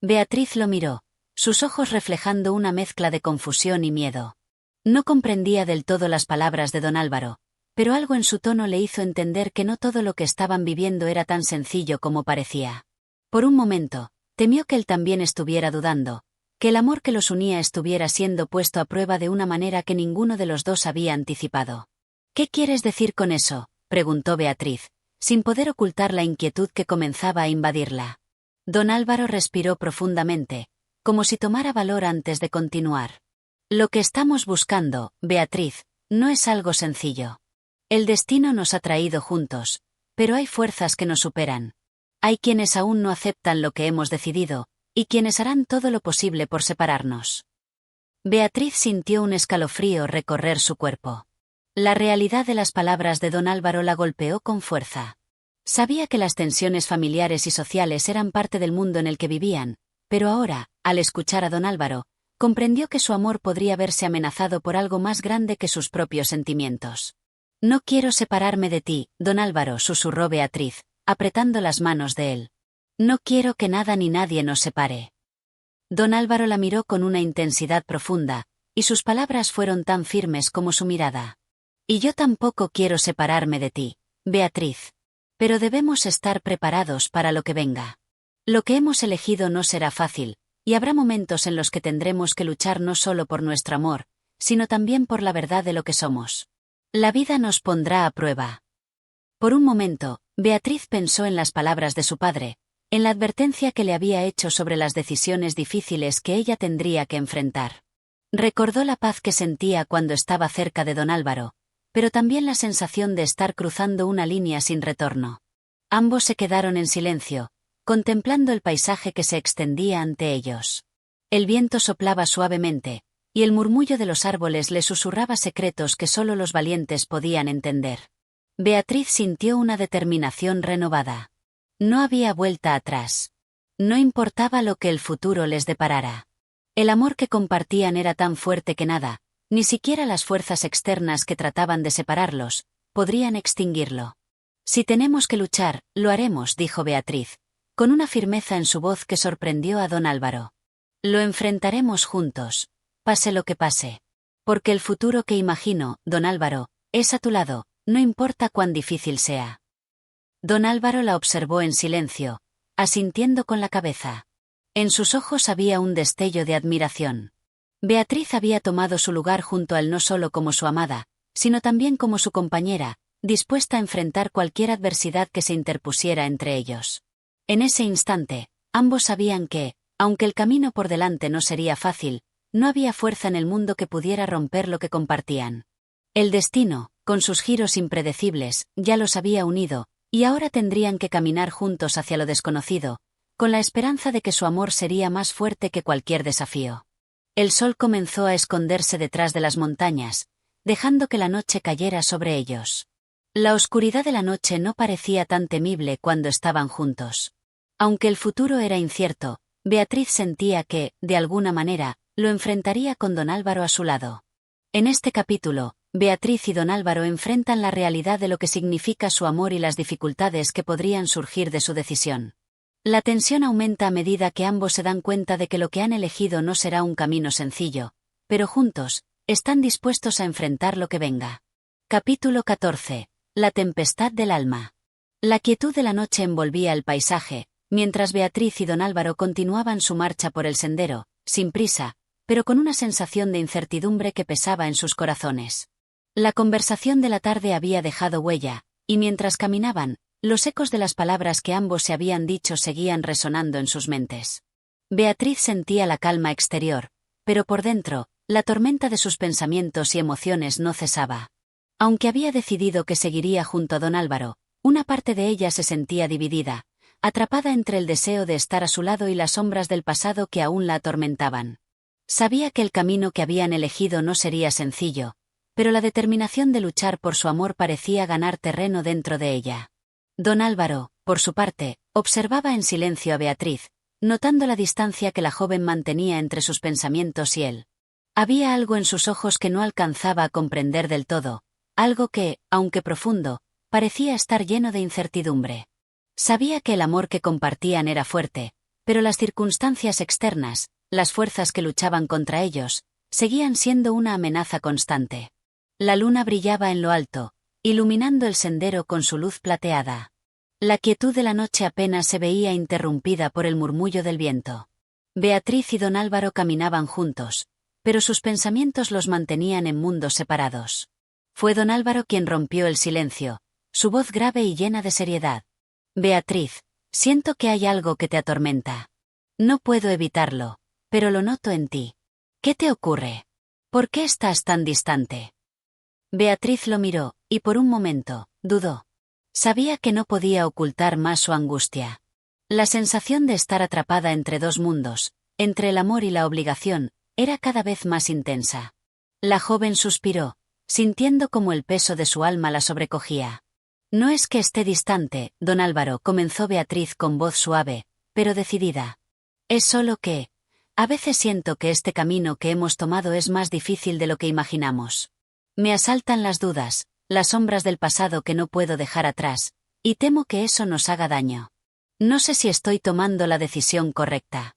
Beatriz lo miró, sus ojos reflejando una mezcla de confusión y miedo. No comprendía del todo las palabras de don Álvaro, pero algo en su tono le hizo entender que no todo lo que estaban viviendo era tan sencillo como parecía. Por un momento, temió que él también estuviera dudando, que el amor que los unía estuviera siendo puesto a prueba de una manera que ninguno de los dos había anticipado. ¿Qué quieres decir con eso?, preguntó Beatriz, sin poder ocultar la inquietud que comenzaba a invadirla. Don Álvaro respiró profundamente, como si tomara valor antes de continuar. Lo que estamos buscando, Beatriz, no es algo sencillo. El destino nos ha traído juntos, pero hay fuerzas que nos superan. Hay quienes aún no aceptan lo que hemos decidido, y quienes harán todo lo posible por separarnos. Beatriz sintió un escalofrío recorrer su cuerpo. La realidad de las palabras de don Álvaro la golpeó con fuerza. Sabía que las tensiones familiares y sociales eran parte del mundo en el que vivían, pero ahora, al escuchar a don Álvaro, comprendió que su amor podría verse amenazado por algo más grande que sus propios sentimientos. No quiero separarme de ti, don Álvaro, susurró Beatriz, apretando las manos de él. No quiero que nada ni nadie nos separe. Don Álvaro la miró con una intensidad profunda, y sus palabras fueron tan firmes como su mirada. Y yo tampoco quiero separarme de ti, Beatriz. Pero debemos estar preparados para lo que venga. Lo que hemos elegido no será fácil, y habrá momentos en los que tendremos que luchar no solo por nuestro amor, sino también por la verdad de lo que somos. La vida nos pondrá a prueba. Por un momento, Beatriz pensó en las palabras de su padre, en la advertencia que le había hecho sobre las decisiones difíciles que ella tendría que enfrentar. Recordó la paz que sentía cuando estaba cerca de don Álvaro, pero también la sensación de estar cruzando una línea sin retorno. Ambos se quedaron en silencio, contemplando el paisaje que se extendía ante ellos. El viento soplaba suavemente, y el murmullo de los árboles le susurraba secretos que solo los valientes podían entender. Beatriz sintió una determinación renovada. No había vuelta atrás. No importaba lo que el futuro les deparara. El amor que compartían era tan fuerte que nada, ni siquiera las fuerzas externas que trataban de separarlos, podrían extinguirlo. Si tenemos que luchar, lo haremos, dijo Beatriz, con una firmeza en su voz que sorprendió a don Álvaro. Lo enfrentaremos juntos, pase lo que pase. Porque el futuro que imagino, don Álvaro, es a tu lado, no importa cuán difícil sea. Don Álvaro la observó en silencio, asintiendo con la cabeza. En sus ojos había un destello de admiración. Beatriz había tomado su lugar junto a él no solo como su amada, sino también como su compañera, dispuesta a enfrentar cualquier adversidad que se interpusiera entre ellos. En ese instante, ambos sabían que, aunque el camino por delante no sería fácil, no había fuerza en el mundo que pudiera romper lo que compartían. El destino, con sus giros impredecibles, ya los había unido, Y ahora tendrían que caminar juntos hacia lo desconocido, con la esperanza de que su amor sería más fuerte que cualquier desafío. El sol comenzó a esconderse detrás de las montañas, dejando que la noche cayera sobre ellos. La oscuridad de la noche no parecía tan temible cuando estaban juntos. Aunque el futuro era incierto, Beatriz sentía que, de alguna manera, lo enfrentaría con don Álvaro a su lado. En este capítulo, Beatriz y don Álvaro enfrentan la realidad de lo que significa su amor y las dificultades que podrían surgir de su decisión. La tensión aumenta a medida que ambos se dan cuenta de que lo que han elegido no será un camino sencillo, pero juntos, están dispuestos a enfrentar lo que venga. Capítulo 14. La tempestad del alma. La quietud de la noche envolvía el paisaje, mientras Beatriz y don Álvaro continuaban su marcha por el sendero, sin prisa, pero con una sensación de incertidumbre que pesaba en sus corazones. La conversación de la tarde había dejado huella, y mientras caminaban, los ecos de las palabras que ambos se habían dicho seguían resonando en sus mentes. Beatriz sentía la calma exterior, pero por dentro, la tormenta de sus pensamientos y emociones no cesaba. Aunque había decidido que seguiría junto a don Álvaro, una parte de ella se sentía dividida, atrapada entre el deseo de estar a su lado y las sombras del pasado que aún la atormentaban. Sabía que el camino que habían elegido no sería sencillo, pero la determinación de luchar por su amor parecía ganar terreno dentro de ella. Don Álvaro, por su parte, observaba en silencio a Beatriz, notando la distancia que la joven mantenía entre sus pensamientos y él. Había algo en sus ojos que no alcanzaba a comprender del todo, algo que, aunque profundo, parecía estar lleno de incertidumbre. Sabía que el amor que compartían era fuerte, pero las circunstancias externas, las fuerzas que luchaban contra ellos, seguían siendo una amenaza constante. La luna brillaba en lo alto, iluminando el sendero con su luz plateada. La quietud de la noche apenas se veía interrumpida por el murmullo del viento. Beatriz y don Álvaro caminaban juntos, pero sus pensamientos los mantenían en mundos separados. Fue don Álvaro quien rompió el silencio, su voz grave y llena de seriedad. Beatriz, siento que hay algo que te atormenta. No puedo evitarlo, pero lo noto en ti. ¿Qué te ocurre? ¿Por qué estás tan distante? Beatriz lo miró, y por un momento, dudó. Sabía que no podía ocultar más su angustia. La sensación de estar atrapada entre dos mundos, entre el amor y la obligación, era cada vez más intensa. La joven suspiró, sintiendo como el peso de su alma la sobrecogía. No es que esté distante, don Álvaro, comenzó Beatriz con voz suave, pero decidida. Es solo que, a veces siento que este camino que hemos tomado es más difícil de lo que imaginamos. Me asaltan las dudas, las sombras del pasado que no puedo dejar atrás, y temo que eso nos haga daño. No sé si estoy tomando la decisión correcta.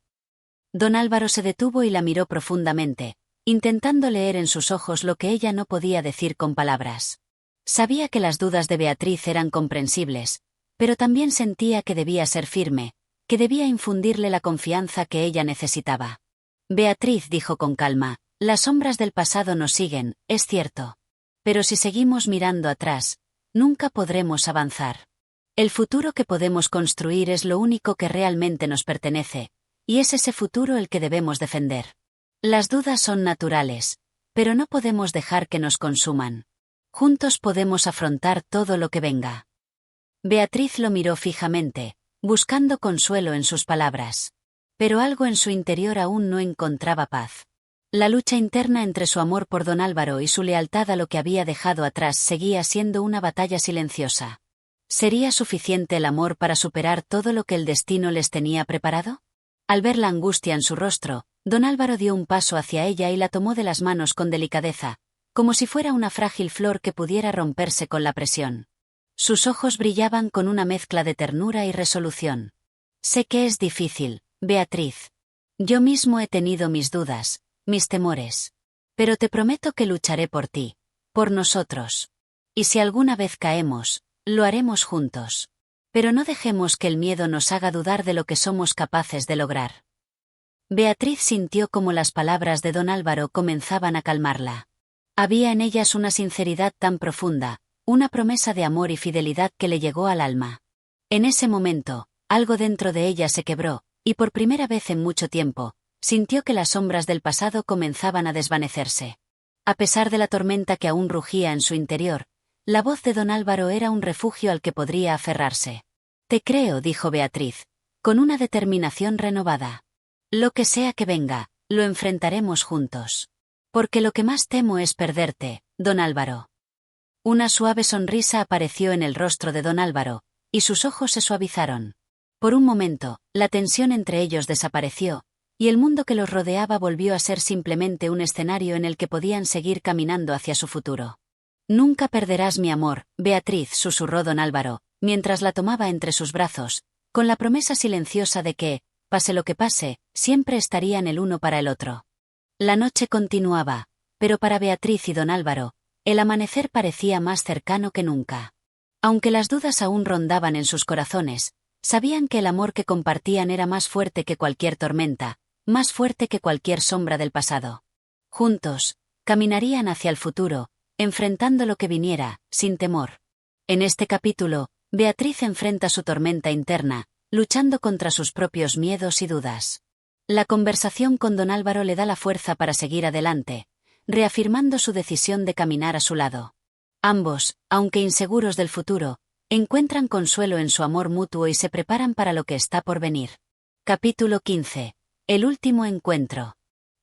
Don Álvaro se detuvo y la miró profundamente, intentando leer en sus ojos lo que ella no podía decir con palabras. Sabía que las dudas de Beatriz eran comprensibles, pero también sentía que debía ser firme, que debía infundirle la confianza que ella necesitaba. Beatriz dijo con calma, las sombras del pasado nos siguen, es cierto. Pero si seguimos mirando atrás, nunca podremos avanzar. El futuro que podemos construir es lo único que realmente nos pertenece, y es ese futuro el que debemos defender. Las dudas son naturales, pero no podemos dejar que nos consuman. Juntos podemos afrontar todo lo que venga. Beatriz lo miró fijamente, buscando consuelo en sus palabras. Pero algo en su interior aún no encontraba paz. La lucha interna entre su amor por don Álvaro y su lealtad a lo que había dejado atrás seguía siendo una batalla silenciosa. ¿Sería suficiente el amor para superar todo lo que el destino les tenía preparado? Al ver la angustia en su rostro, don Álvaro dio un paso hacia ella y la tomó de las manos con delicadeza, como si fuera una frágil flor que pudiera romperse con la presión. Sus ojos brillaban con una mezcla de ternura y resolución. Sé que es difícil, Beatriz. Yo mismo he tenido mis dudas, mis temores. Pero te prometo que lucharé por ti, por nosotros. Y si alguna vez caemos, lo haremos juntos. Pero no dejemos que el miedo nos haga dudar de lo que somos capaces de lograr. Beatriz sintió como las palabras de don Álvaro comenzaban a calmarla. Había en ellas una sinceridad tan profunda, una promesa de amor y fidelidad que le llegó al alma. En ese momento, algo dentro de ella se quebró, y por primera vez en mucho tiempo, sintió que las sombras del pasado comenzaban a desvanecerse. A pesar de la tormenta que aún rugía en su interior, La voz de don Álvaro era un refugio al que podría aferrarse. Te creo, dijo Beatriz, con una determinación renovada. Lo que sea que venga, lo enfrentaremos juntos. Porque lo que más temo es perderte, don Álvaro. Una suave sonrisa apareció en el rostro de don Álvaro, y sus ojos se suavizaron. Por un momento, la tensión entre ellos desapareció, y el mundo que los rodeaba volvió a ser simplemente un escenario en el que podían seguir caminando hacia su futuro. Nunca perderás mi amor, Beatriz, susurró don Álvaro, mientras la tomaba entre sus brazos, con la promesa silenciosa de que, pase lo que pase, siempre estarían el uno para el otro. La noche continuaba, pero para Beatriz y don Álvaro, el amanecer parecía más cercano que nunca. Aunque las dudas aún rondaban en sus corazones, sabían que el amor que compartían era más fuerte que cualquier tormenta, más fuerte que cualquier sombra del pasado. Juntos, caminarían hacia el futuro, enfrentando lo que viniera, sin temor. En este capítulo, Beatriz enfrenta su tormenta interna, luchando contra sus propios miedos y dudas. La conversación con don Álvaro le da la fuerza para seguir adelante, reafirmando su decisión de caminar a su lado. Ambos, aunque inseguros del futuro, encuentran consuelo en su amor mutuo y se preparan para lo que está por venir. Capítulo 15. El último encuentro.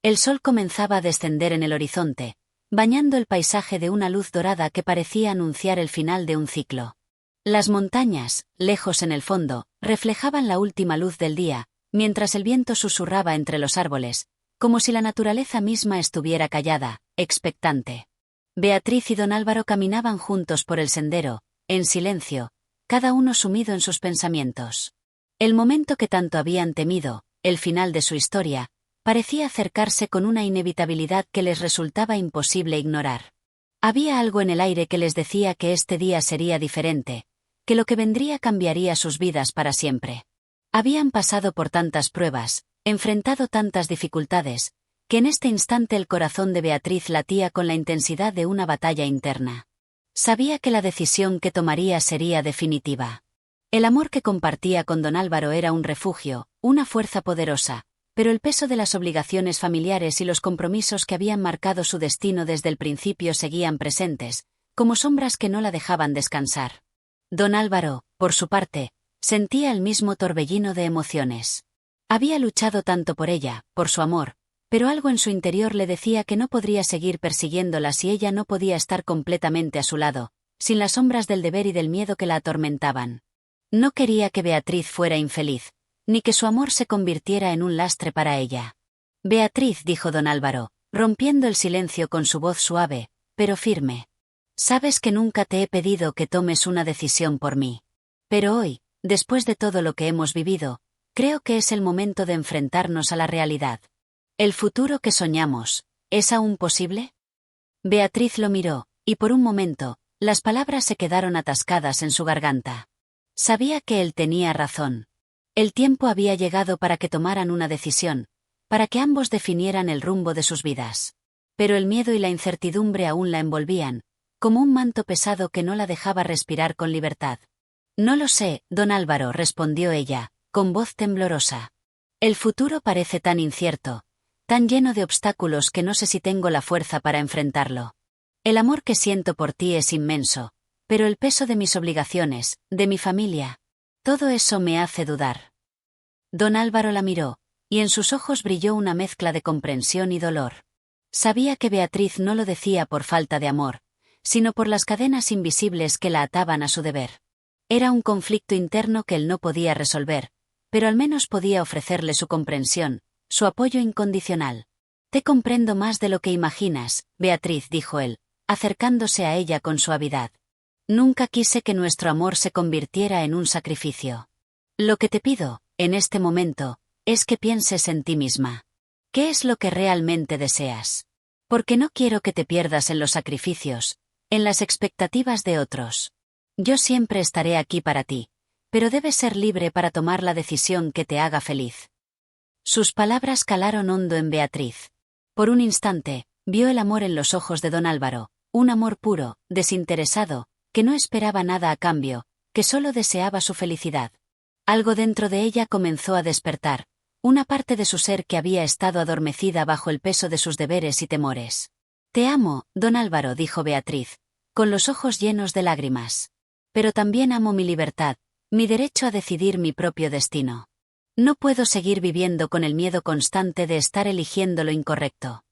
El sol comenzaba a descender en el horizonte, bañando el paisaje de una luz dorada que parecía anunciar el final de un ciclo. Las montañas, lejos en el fondo, reflejaban la última luz del día, mientras el viento susurraba entre los árboles, como si la naturaleza misma estuviera callada, expectante. Beatriz y don Álvaro caminaban juntos por el sendero, en silencio, cada uno sumido en sus pensamientos. El momento que tanto habían temido, el final de su historia, parecía acercarse con una inevitabilidad que les resultaba imposible ignorar. Había algo en el aire que les decía que este día sería diferente, que lo que vendría cambiaría sus vidas para siempre. Habían pasado por tantas pruebas, enfrentado tantas dificultades, que en este instante el corazón de Beatriz latía con la intensidad de una batalla interna. Sabía que la decisión que tomaría sería definitiva. El amor que compartía con don Álvaro era un refugio, una fuerza poderosa, pero el peso de las obligaciones familiares y los compromisos que habían marcado su destino desde el principio seguían presentes, como sombras que no la dejaban descansar. Don Álvaro, por su parte, sentía el mismo torbellino de emociones. Había luchado tanto por ella, por su amor, pero algo en su interior le decía que no podría seguir persiguiéndola si ella no podía estar completamente a su lado, sin las sombras del deber y del miedo que la atormentaban. No quería que Beatriz fuera infeliz, ni que su amor se convirtiera en un lastre para ella. Beatriz, dijo don Álvaro, rompiendo el silencio con su voz suave, pero firme. Sabes que nunca te he pedido que tomes una decisión por mí. Pero hoy, después de todo lo que hemos vivido, creo que es el momento de enfrentarnos a la realidad. ¿El futuro que soñamos, es aún posible? Beatriz lo miró, y por un momento, las palabras se quedaron atascadas en su garganta. Sabía que él tenía razón. El tiempo había llegado para que tomaran una decisión, para que ambos definieran el rumbo de sus vidas. Pero el miedo y la incertidumbre aún la envolvían, como un manto pesado que no la dejaba respirar con libertad. No lo sé, don Álvaro, respondió ella, con voz temblorosa. El futuro parece tan incierto, tan lleno de obstáculos que no sé si tengo la fuerza para enfrentarlo. El amor que siento por ti es inmenso, pero el peso de mis obligaciones, de mi familia, todo eso me hace dudar. Don Álvaro la miró, y en sus ojos brilló una mezcla de comprensión y dolor. Sabía que Beatriz no lo decía por falta de amor, sino por las cadenas invisibles que la ataban a su deber. Era un conflicto interno que él no podía resolver, pero al menos podía ofrecerle su comprensión, su apoyo incondicional. Te comprendo más de lo que imaginas, Beatriz, dijo él, acercándose a ella con suavidad. Nunca quise que nuestro amor se convirtiera en un sacrificio. Lo que te pido, en este momento, es que pienses en ti misma. ¿Qué es lo que realmente deseas? Porque no quiero que te pierdas en los sacrificios, en las expectativas de otros. Yo siempre estaré aquí para ti, pero debes ser libre para tomar la decisión que te haga feliz. Sus palabras calaron hondo en Beatriz. Por un instante, vio el amor en los ojos de don Álvaro, un amor puro, desinteresado, que no esperaba nada a cambio, que solo deseaba su felicidad. Algo dentro de ella comenzó a despertar, una parte de su ser que había estado adormecida bajo el peso de sus deberes y temores. Te amo, don Álvaro, dijo Beatriz, con los ojos llenos de lágrimas. Pero también amo mi libertad, mi derecho a decidir mi propio destino. No puedo seguir viviendo con el miedo constante de estar eligiendo lo incorrecto.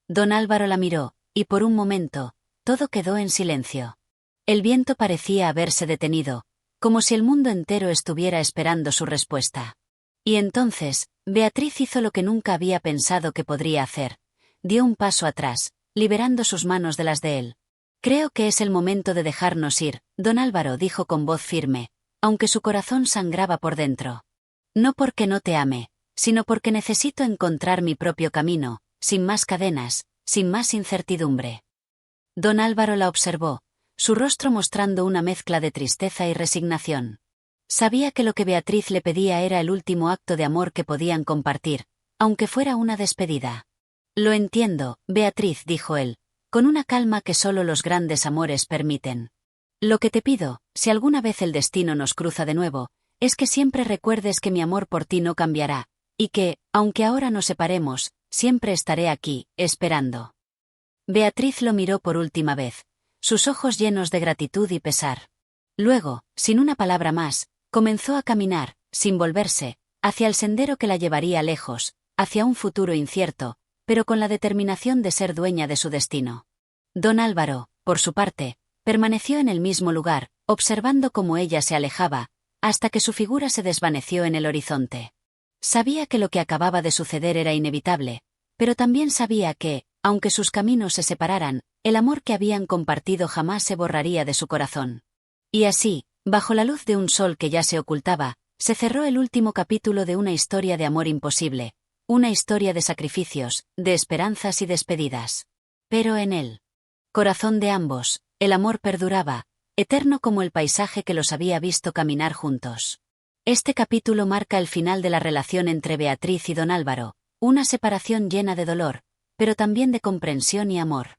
Don Álvaro la miró, y por un momento, todo quedó en silencio. El viento parecía haberse detenido, como si el mundo entero estuviera esperando su respuesta. Y entonces, Beatriz hizo lo que nunca había pensado que podría hacer. Dio un paso atrás, liberando sus manos de las de él. Creo que es el momento de dejarnos ir, don Álvaro dijo con voz firme, aunque su corazón sangraba por dentro. No porque no te ame, sino porque necesito encontrar mi propio camino, sin más cadenas, sin más incertidumbre. Don Álvaro la observó, su rostro mostrando una mezcla de tristeza y resignación. Sabía que lo que Beatriz le pedía era el último acto de amor que podían compartir, aunque fuera una despedida. Lo entiendo, Beatriz, dijo él, con una calma que solo los grandes amores permiten. Lo que te pido, si alguna vez el destino nos cruza de nuevo, es que siempre recuerdes que mi amor por ti no cambiará, y que, aunque ahora nos separemos, siempre estaré aquí, esperando. Beatriz lo miró por última vez, sus ojos llenos de gratitud y pesar. Luego, sin una palabra más, comenzó a caminar, sin volverse, hacia el sendero que la llevaría lejos, hacia un futuro incierto, pero con la determinación de ser dueña de su destino. Don Álvaro, por su parte, permaneció en el mismo lugar, observando cómo ella se alejaba, hasta que su figura se desvaneció en el horizonte. Sabía que lo que acababa de suceder era inevitable, pero también sabía que, aunque sus caminos se separaran, el amor que habían compartido jamás se borraría de su corazón. Y así, bajo la luz de un sol que ya se ocultaba, se cerró el último capítulo de una historia de amor imposible, una historia de sacrificios, de esperanzas y despedidas. Pero en el corazón de ambos, el amor perduraba, eterno como el paisaje que los había visto caminar juntos. Este capítulo marca el final de la relación entre Beatriz y don Álvaro, una separación llena de dolor, pero también de comprensión y amor.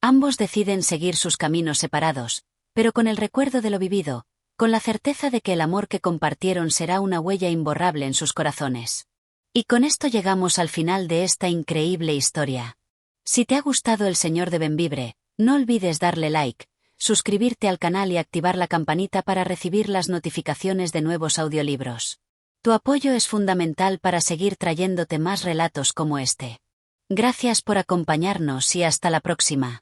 Ambos deciden seguir sus caminos separados, pero con el recuerdo de lo vivido, con la certeza de que el amor que compartieron será una huella imborrable en sus corazones. Y con esto llegamos al final de esta increíble historia. Si te ha gustado El Señor de Bembibre, no olvides darle like, suscribirte al canal y activar la campanita para recibir las notificaciones de nuevos audiolibros. Tu apoyo es fundamental para seguir trayéndote más relatos como este. Gracias por acompañarnos y hasta la próxima.